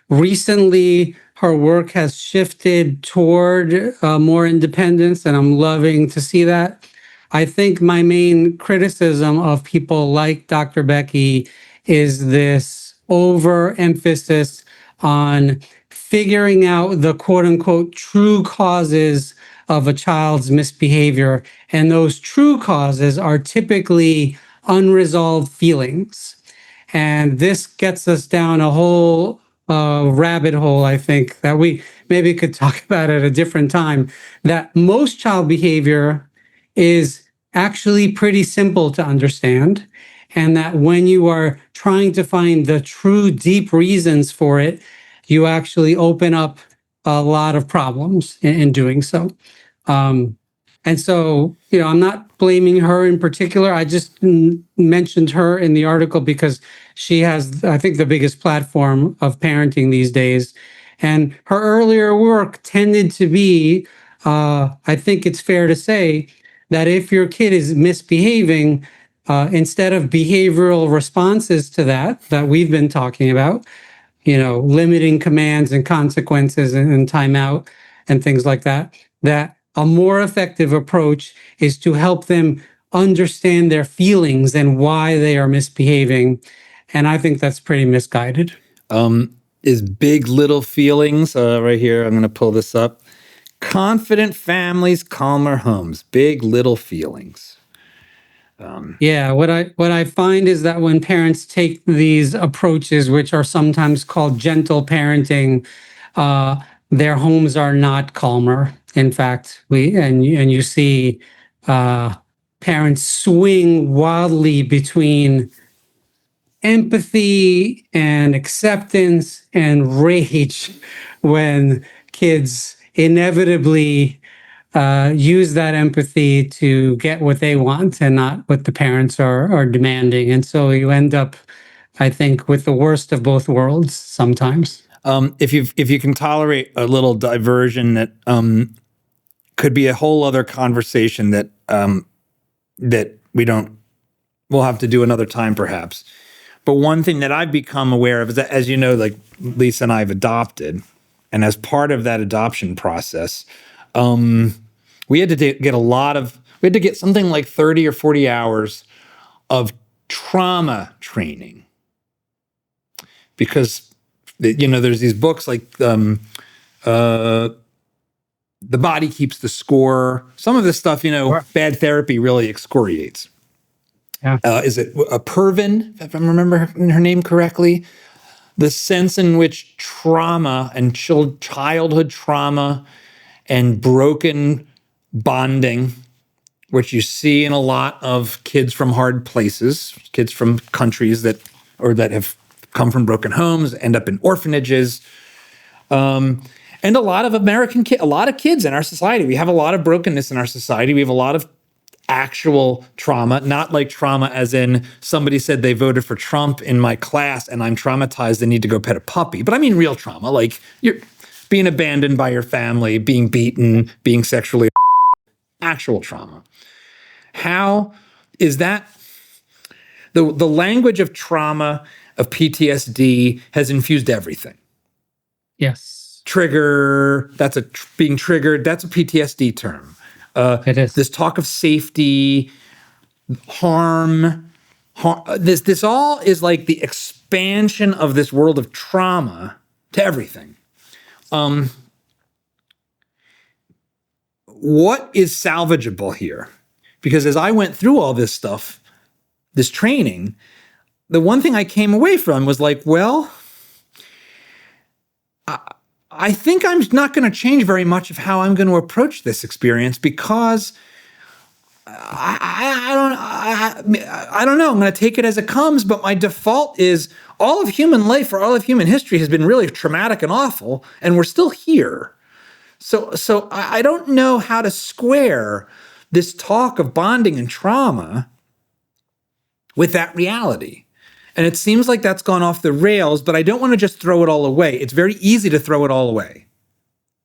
Recently, her work has shifted toward more independence, and I'm loving to see that. I think my main criticism of people like Dr. Becky is this overemphasis on figuring out the quote unquote true causes of a child's misbehavior. And those true causes are typically unresolved feelings. And this gets us down a whole rabbit hole, I think, that we maybe could talk about at a different time, that most child behavior is actually pretty simple to understand. And that when you are trying to find the true deep reasons for it, you actually open up a lot of problems in doing so. And so, I'm not blaming her in particular. I just mentioned her in the article because she has, I think, the biggest platform of parenting these days. And her earlier work tended to be, I think it's fair to say, that if your kid is misbehaving, instead of behavioral responses to that we've been talking about, limiting commands and consequences and timeout and things like that, that a more effective approach is to help them understand their feelings and why they are misbehaving. And I think that's pretty misguided. Is Big Little Feelings, right here, I'm going to pull this up. Confident families, calmer homes. Big Little Feelings. Yeah, what I find is that when parents take these approaches, which are sometimes called gentle parenting, their homes are not calmer. In fact, you see parents swing wildly between empathy and acceptance and rage when kids inevitably use that empathy to get what they want and not what the parents are demanding. And so you end up, I think, with the worst of both worlds sometimes. If you can tolerate a little diversion that could be a whole other conversation that that we'll have to do another time perhaps. But one thing that I've become aware of is that, as you know, like Lisa and I have adopted, and as part of that adoption process, we had to get something like 30 or 40 hours of trauma training, because there's these books like The Body Keeps the Score. Some of this stuff, Sure. bad therapy really excoriates. Yeah. Is it Pervin, if I remember her name correctly? The sense in which trauma and childhood trauma and broken bonding, which you see in a lot of kids from hard places, kids from countries that have come from broken homes, end up in orphanages. And a lot of a lot of kids in our society, we have a lot of brokenness in our society. We have a lot of actual trauma, not like trauma as in somebody said they voted for Trump in my class and I'm traumatized and need to go pet a puppy. But I mean real trauma, like you're being abandoned by your family, being beaten, being sexually actual trauma. How is that? The language of trauma, of PTSD has infused everything. Yes. Trigger, being triggered, that's a PTSD term. It is. This talk of safety, harm, this all is like the expansion of this world of trauma to everything. What is salvageable here? Because as I went through all this stuff, this training, the one thing I came away from was like, well, I think I'm not going to change very much of how I'm going to approach this experience, because I don't know. I'm going to take it as it comes, but my default is all of human life or all of human history has been really traumatic and awful, and we're still here. So I don't know how to square this talk of bonding and trauma with that reality. And it seems like that's gone off the rails, but I don't want to just throw it all away. It's very easy to throw it all away.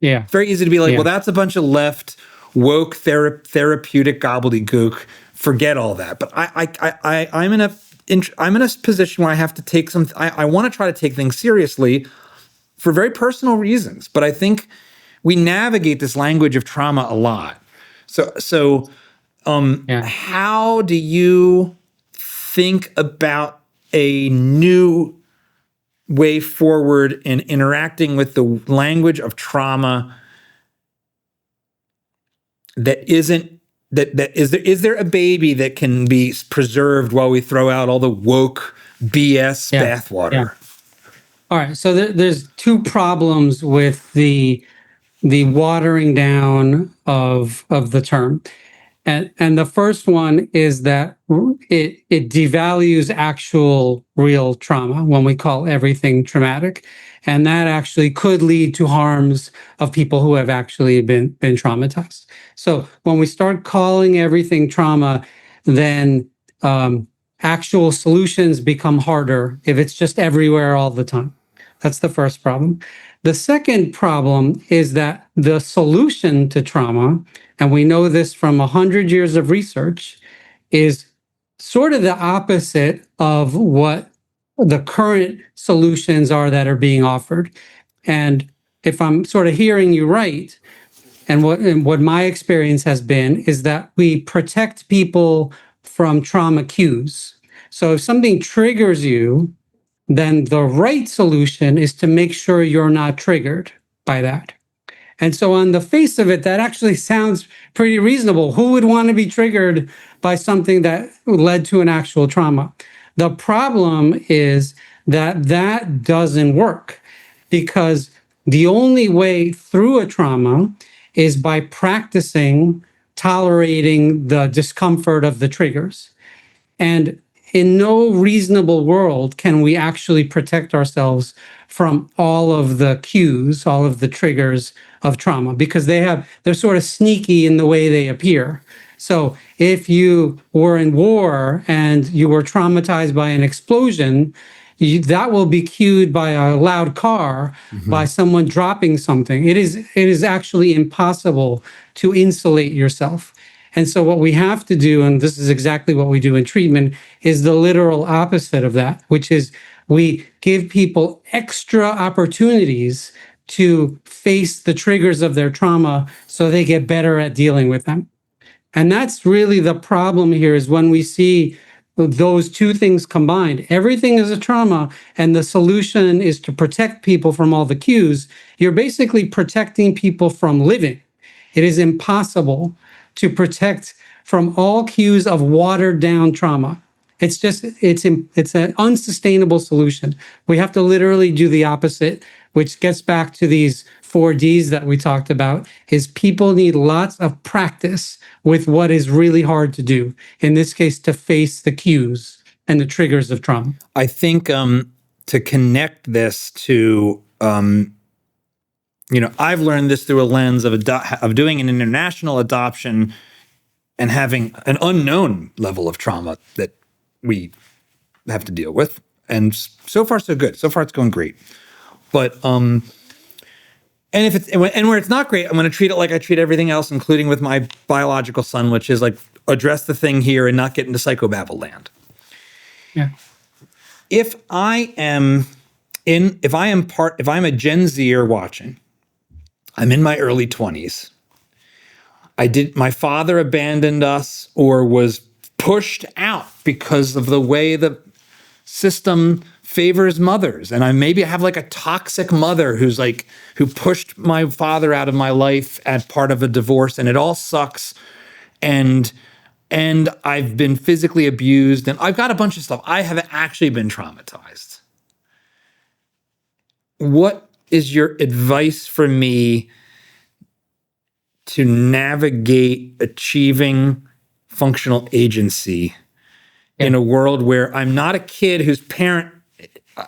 Yeah. It's very easy to be like, well, that's a bunch of left woke therapeutic gobbledygook. Forget all that. But I'm in a position where I have to take I want to try to take things seriously for very personal reasons. But I think we navigate this language of trauma a lot. So how do you think about a new way forward in interacting with the language of trauma is there a baby that can be preserved while we throw out all the woke BS bathwater? Yeah. All right. So there's two problems with the watering down of the term. And the first one is that it devalues actual real trauma when we call everything traumatic. And that actually could lead to harms of people who have actually been traumatized. So when we start calling everything trauma, then actual solutions become harder if it's just everywhere all the time. That's the first problem. The second problem is that the solution to trauma, and we know this from 100 years of research, is sort of the opposite of what the current solutions are that are being offered. And if I'm sort of hearing you right, and what my experience has been is that we protect people from trauma cues. So if something triggers you, then the right solution is to make sure you're not triggered by that. And so on the face of it, that actually sounds pretty reasonable. Who would want to be triggered by something that led to an actual trauma? The problem is that doesn't work, because the only way through a trauma is by practicing tolerating the discomfort of the triggers. And in no reasonable world can we actually protect ourselves from all of the cues, all of the triggers of trauma, because they're sort of sneaky in the way they appear. So if you were in war and you were traumatized by an explosion, that will be cued by a loud car, by someone dropping something. It is actually impossible to insulate yourself. And so what we have to do, and this is exactly what we do in treatment, is the literal opposite of that, which is we give people extra opportunities to face the triggers of their trauma so they get better at dealing with them. And that's really the problem here, is when we see those two things combined. Everything is a trauma, and the solution is to protect people from all the cues. You're basically protecting people from living. It is impossible to protect from all cues of watered down trauma. It's an unsustainable solution. We have to literally do the opposite, which gets back to these 4Ds that we talked about, is people need lots of practice with what is really hard to do. In this case, to face the cues and the triggers of trauma. I think to connect this to, I've learned this through a lens of doing an international adoption and having an unknown level of trauma that we have to deal with. And so far, so good. So far, it's going great. But and where it's not great, I'm going to treat it like I treat everything else, including with my biological son, which is like address the thing here and not get into psychobabble land. Yeah. If I'm a Gen Zer watching, I'm in my early 20s. My father abandoned us or was pushed out because of the way the system favors mothers. And I have like a toxic mother who pushed my father out of my life as part of a divorce, and it all sucks. And I've been physically abused, and I've got a bunch of stuff. I have actually been traumatized. What is your advice for me to navigate achieving functional agency in a world where I'm not a kid whose parent,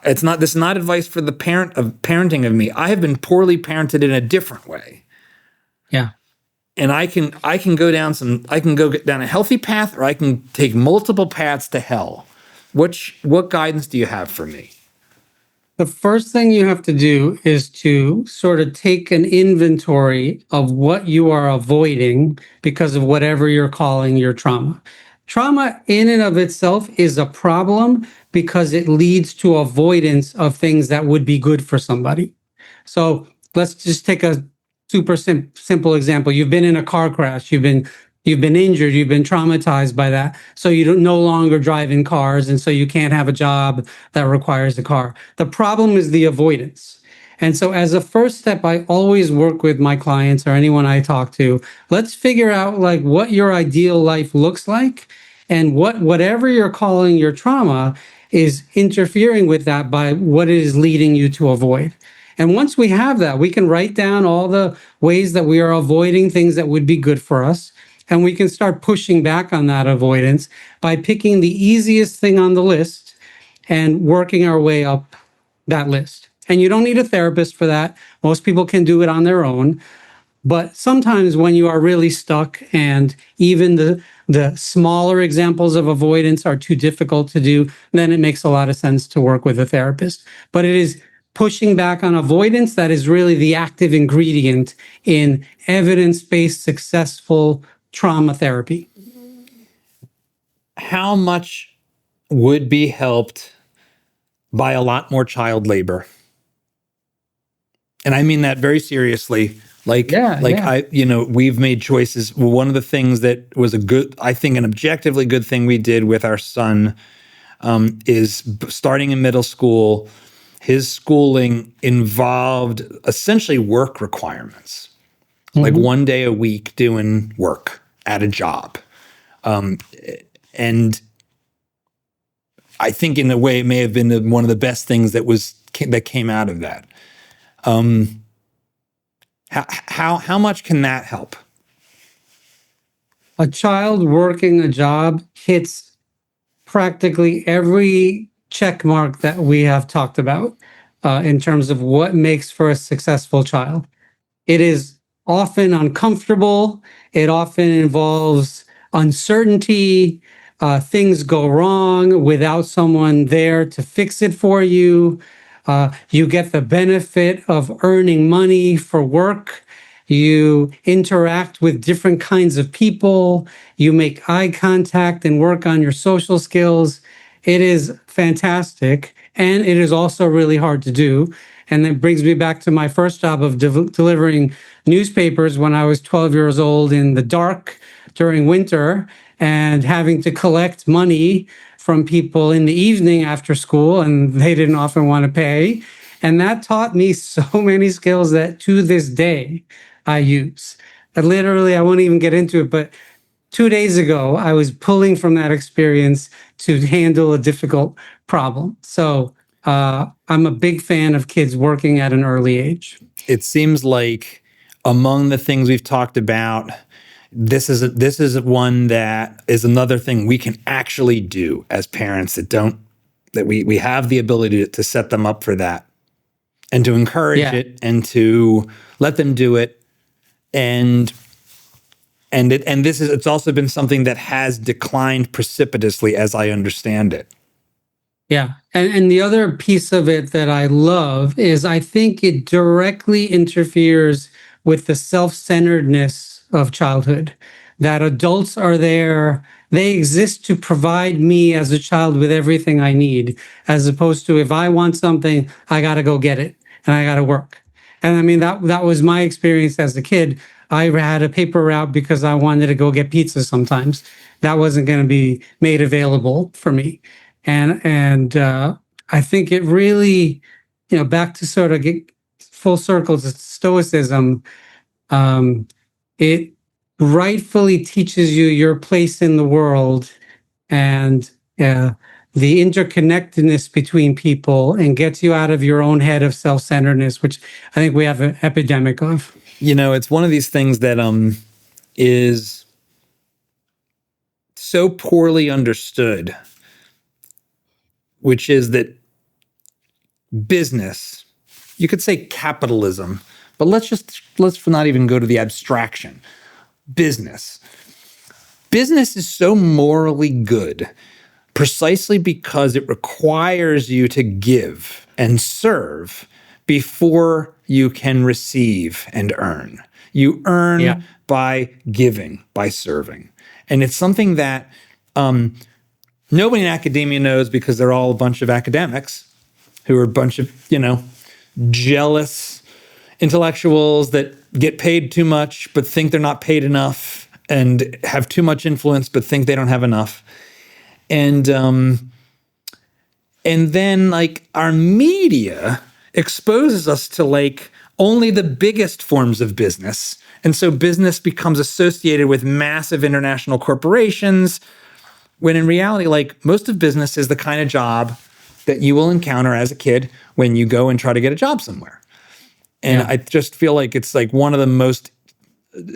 this is not advice for the parent of parenting of me. I have been poorly parented in a different way. Yeah. And I can go down a healthy path, or I can take multiple paths to hell. What guidance do you have for me? The first thing you have to do is to sort of take an inventory of what you are avoiding because of whatever you're calling your trauma. Trauma in and of itself is a problem because it leads to avoidance of things that would be good for somebody. So let's just take a super simple example. You've been in a car crash. You've been injured. You've been traumatized by that. So you don't no longer drive in cars, and so you can't have a job that requires a car. The problem is the avoidance. And so as a first step, I always work with my clients or anyone I talk to. Let's figure out like what your ideal life looks like, and whatever you're calling your trauma is interfering with that by what it is leading you to avoid. And once we have that, we can write down all the ways that we are avoiding things that would be good for us. And we can start pushing back on that avoidance by picking the easiest thing on the list and working our way up that list. And you don't need a therapist for that. Most people can do it on their own. But sometimes when you are really stuck and even the smaller examples of avoidance are too difficult to do, then it makes a lot of sense to work with a therapist. But it is pushing back on avoidance that is really the active ingredient in evidence-based successful trauma therapy. How much would be helped by a lot more child labor? And I mean that very seriously. We've made choices. One of the things that was I think an objectively good thing we did with our son is starting in middle school. His schooling involved essentially work requirements, like one day a week doing work at a job. And I think in a way it may have been one of the best things that came out of that. How much can that help? A child working a job hits practically every check mark that we have talked about in terms of what makes for a successful child. It is often uncomfortable. It often involves uncertainty. Things go wrong without someone there to fix it for you. You get the benefit of earning money for work. You interact with different kinds of people. You make eye contact and work on your social skills. It is fantastic. And it is also really hard to do. And that brings me back to my first job of delivering newspapers when I was 12 years old in the dark during winter and having to collect money from people in the evening after school, and they didn't often want to pay. And that taught me so many skills that to this day I use. And literally, I won't even get into it, but 2 days ago, I was pulling from that experience to handle a difficult problem. So I'm a big fan of kids working at an early age. It seems like among the things we've talked about, this is one that is another thing we can actually do as parents that we have the ability to set them up for that and to encourage it and to let them do it. And it's also been something that has declined precipitously as I understand it. Yeah. And the other piece of it that I love is I think it directly interferes with the self-centeredness of childhood, that adults are there. They exist to provide me as a child with everything I need, as opposed to if I want something, I got to go get it and I got to work. And I mean, that was my experience as a kid. I had a paper route because I wanted to go get pizza sometimes. That wasn't going to be made available for me. And I think it really, back to sort of get full circle to Stoicism, it rightfully teaches you your place in the world and the interconnectedness between people and gets you out of your own head of self-centeredness, which I think we have an epidemic of. It's one of these things that is so poorly understood, which is that business, you could say capitalism, but let's not even go to the abstraction. Business is so morally good precisely because it requires you to give and serve before you can receive and earn. You earn by giving, by serving. And it's something that nobody in academia knows because they're all a bunch of academics who are a bunch of, jealous intellectuals that get paid too much but think they're not paid enough and have too much influence but think they don't have enough. And then our media exposes us to only the biggest forms of business. And so business becomes associated with massive international corporations, when in reality, most of business is the kind of job that you will encounter as a kid when you go and try to get a job somewhere. And I just feel like it's one of the most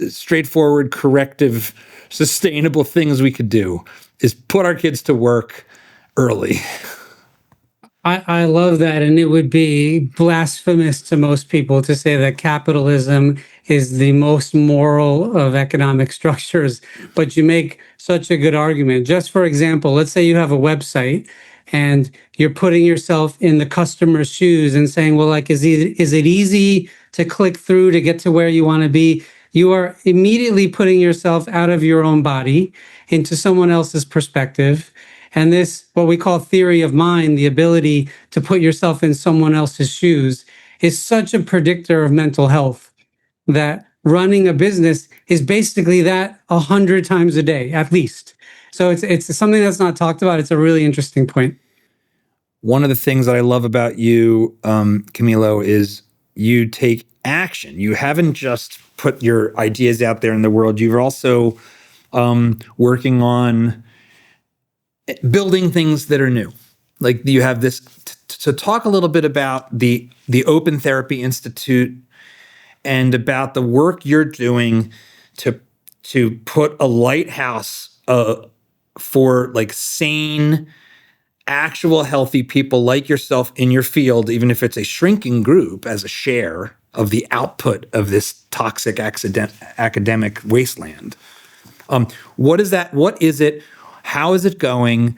straightforward, corrective, sustainable things we could do is put our kids to work early. I love that. And it would be blasphemous to most people to say that capitalism is the most moral of economic structures. But you make such a good argument. Just for example, let's say you have a website and you're putting yourself in the customer's shoes and saying, well, is it easy to click through to get to where you want to be? You are immediately putting yourself out of your own body into someone else's perspective. And this, what we call theory of mind, the ability to put yourself in someone else's shoes, is such a predictor of mental health that running a business is basically that 100 times a day, at least. So it's something that's not talked about. It's a really interesting point. One of the things that I love about you, Camilo, is you take action. You haven't just put your ideas out there in the world. You're also working on building things that are new. You have this to talk a little bit about the Open Therapy Institute and about the work you're doing to put a lighthouse for like sane, actual healthy people like yourself in your field, even if it's a shrinking group as a share of the output of this toxic academic wasteland. What is that? What is it? How is it going?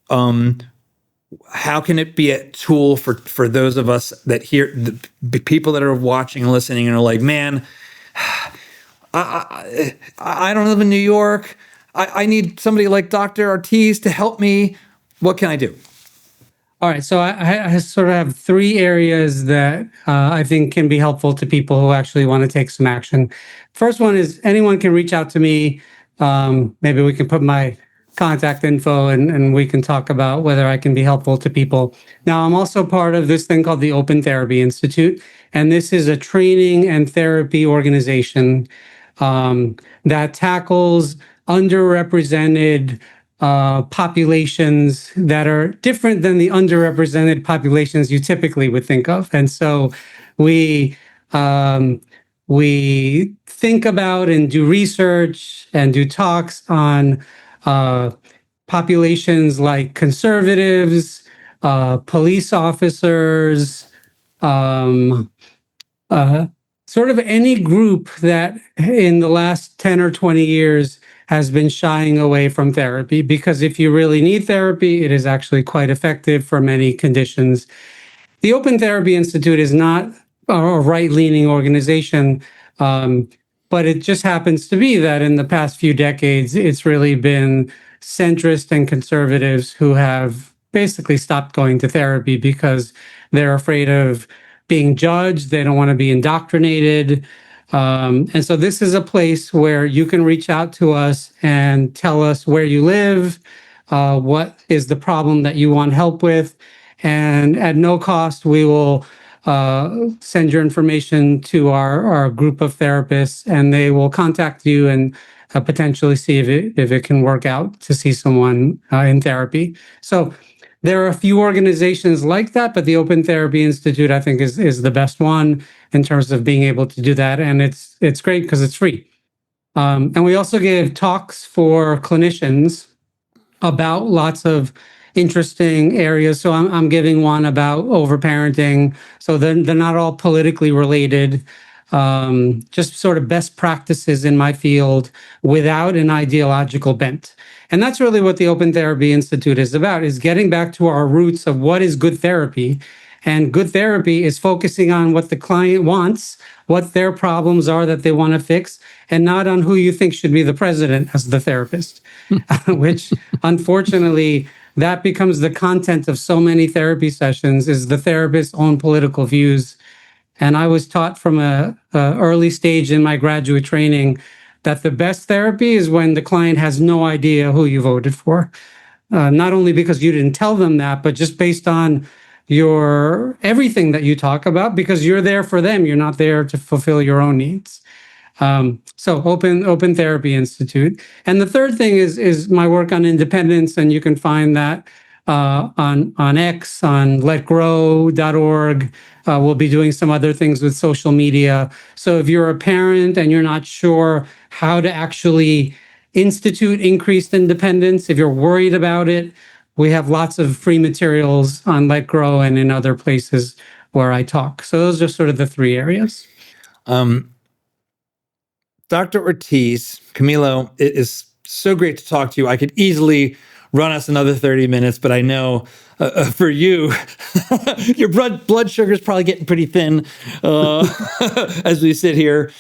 How can it be a tool for those of us that hear, the people that are watching and listening and are like, man, I don't live in New York. I need somebody like Dr. Ortiz to help me. What can I do? All right, so I sort of have three areas that I think can be helpful to people who actually want to take some action. First one is anyone can reach out to me. Maybe we can put my contact info and we can talk about whether I can be helpful to people. Now, I'm also part of this thing called the Open Therapy Institute, and this is a training and therapy organization that tackles underrepresented populations that are different than the underrepresented populations you typically would think of. And so we we think about and do research and do talks on populations like conservatives, police officers, um, sort of any group that in the last 10 or 20 years has been shying away from therapy. Because if you really need therapy, it is actually quite effective for many conditions. The Open Therapy Institute is not a right-leaning organization, but it just happens to be that in the past few decades, it's really been centrist and conservatives who have basically stopped going to therapy because they're afraid of being judged. They don't want to be indoctrinated. And so this is a place where you can reach out to us and tell us where you live, what is the problem that you want help with. And at no cost, we will send your information to our group of therapists, and they will contact you and potentially see if it can work out to see someone in therapy. So there are a few organizations like that, but the Open Therapy Institute, I think, is the best one in terms of being able to do that. And it's great because it's free. And we also give talks for clinicians about lots of interesting areas. So I'm giving one about overparenting. So they're not all politically related. Just sort of best practices in my field without an ideological bent. And that's really what the Open Therapy Institute is about, is getting back to our roots of what is good therapy. And good therapy is focusing on what the client wants, what their problems are that they want to fix, and not on who you think should be the president as the therapist, which unfortunately, that becomes the content of so many therapy sessions, is the therapist's own political views. And I was taught from a early stage in my graduate training that the best therapy is when the client has no idea who you voted for. Not only because you didn't tell them that, but just based on your everything that you talk about, because you're there for them. You're not there to fulfill your own needs. So Open Therapy Institute. And the third thing is my work on independence, and you can find that on X, on letgrow.org. We'll be doing some other things with social media. So if you're a parent and you're not sure how to actually institute increased independence, if you're worried about it, we have lots of free materials on Let Grow and in other places where I talk. So those are sort of the three areas. Dr. Ortiz, Camilo, it is so great to talk to you. I could easily run us another 30 minutes, but I know for you, your blood sugar is probably getting pretty thin as we sit here.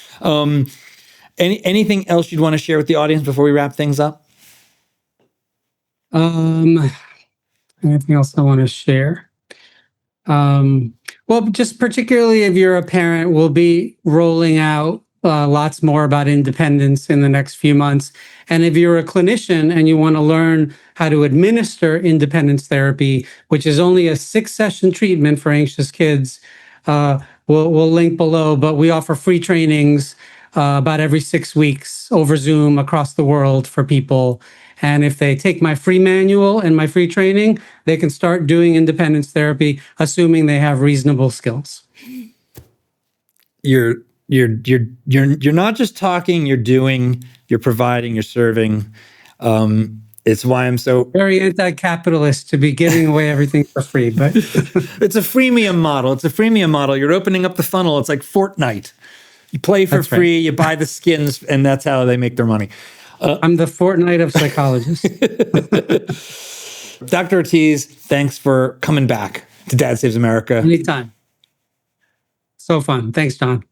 Anything else you'd want to share with the audience before we wrap things up? Anything else I want to share? Well, just particularly if you're a parent, we'll be rolling out lots more about independence in the next few months. And if you're a clinician and you want to learn how to administer independence therapy, which is only a 6-session treatment for anxious kids, we'll link below, but we offer free trainings about every 6 weeks over Zoom across the world for people. And if they take my free manual and my free training, they can start doing independence therapy, assuming they have reasonable skills. You're not just talking, you're doing, you're providing, you're serving. It's why I'm so... Very anti-capitalist to be giving away everything for free, but It's a freemium model. It's a freemium model. You're opening up the funnel. It's like Fortnite. You play for That's free, right. you buy the skins, and that's how they make their money. I'm the Fortnite of psychologists. Dr. Ortiz, thanks for coming back to Dad Saves America. Anytime. So fun. Thanks, John.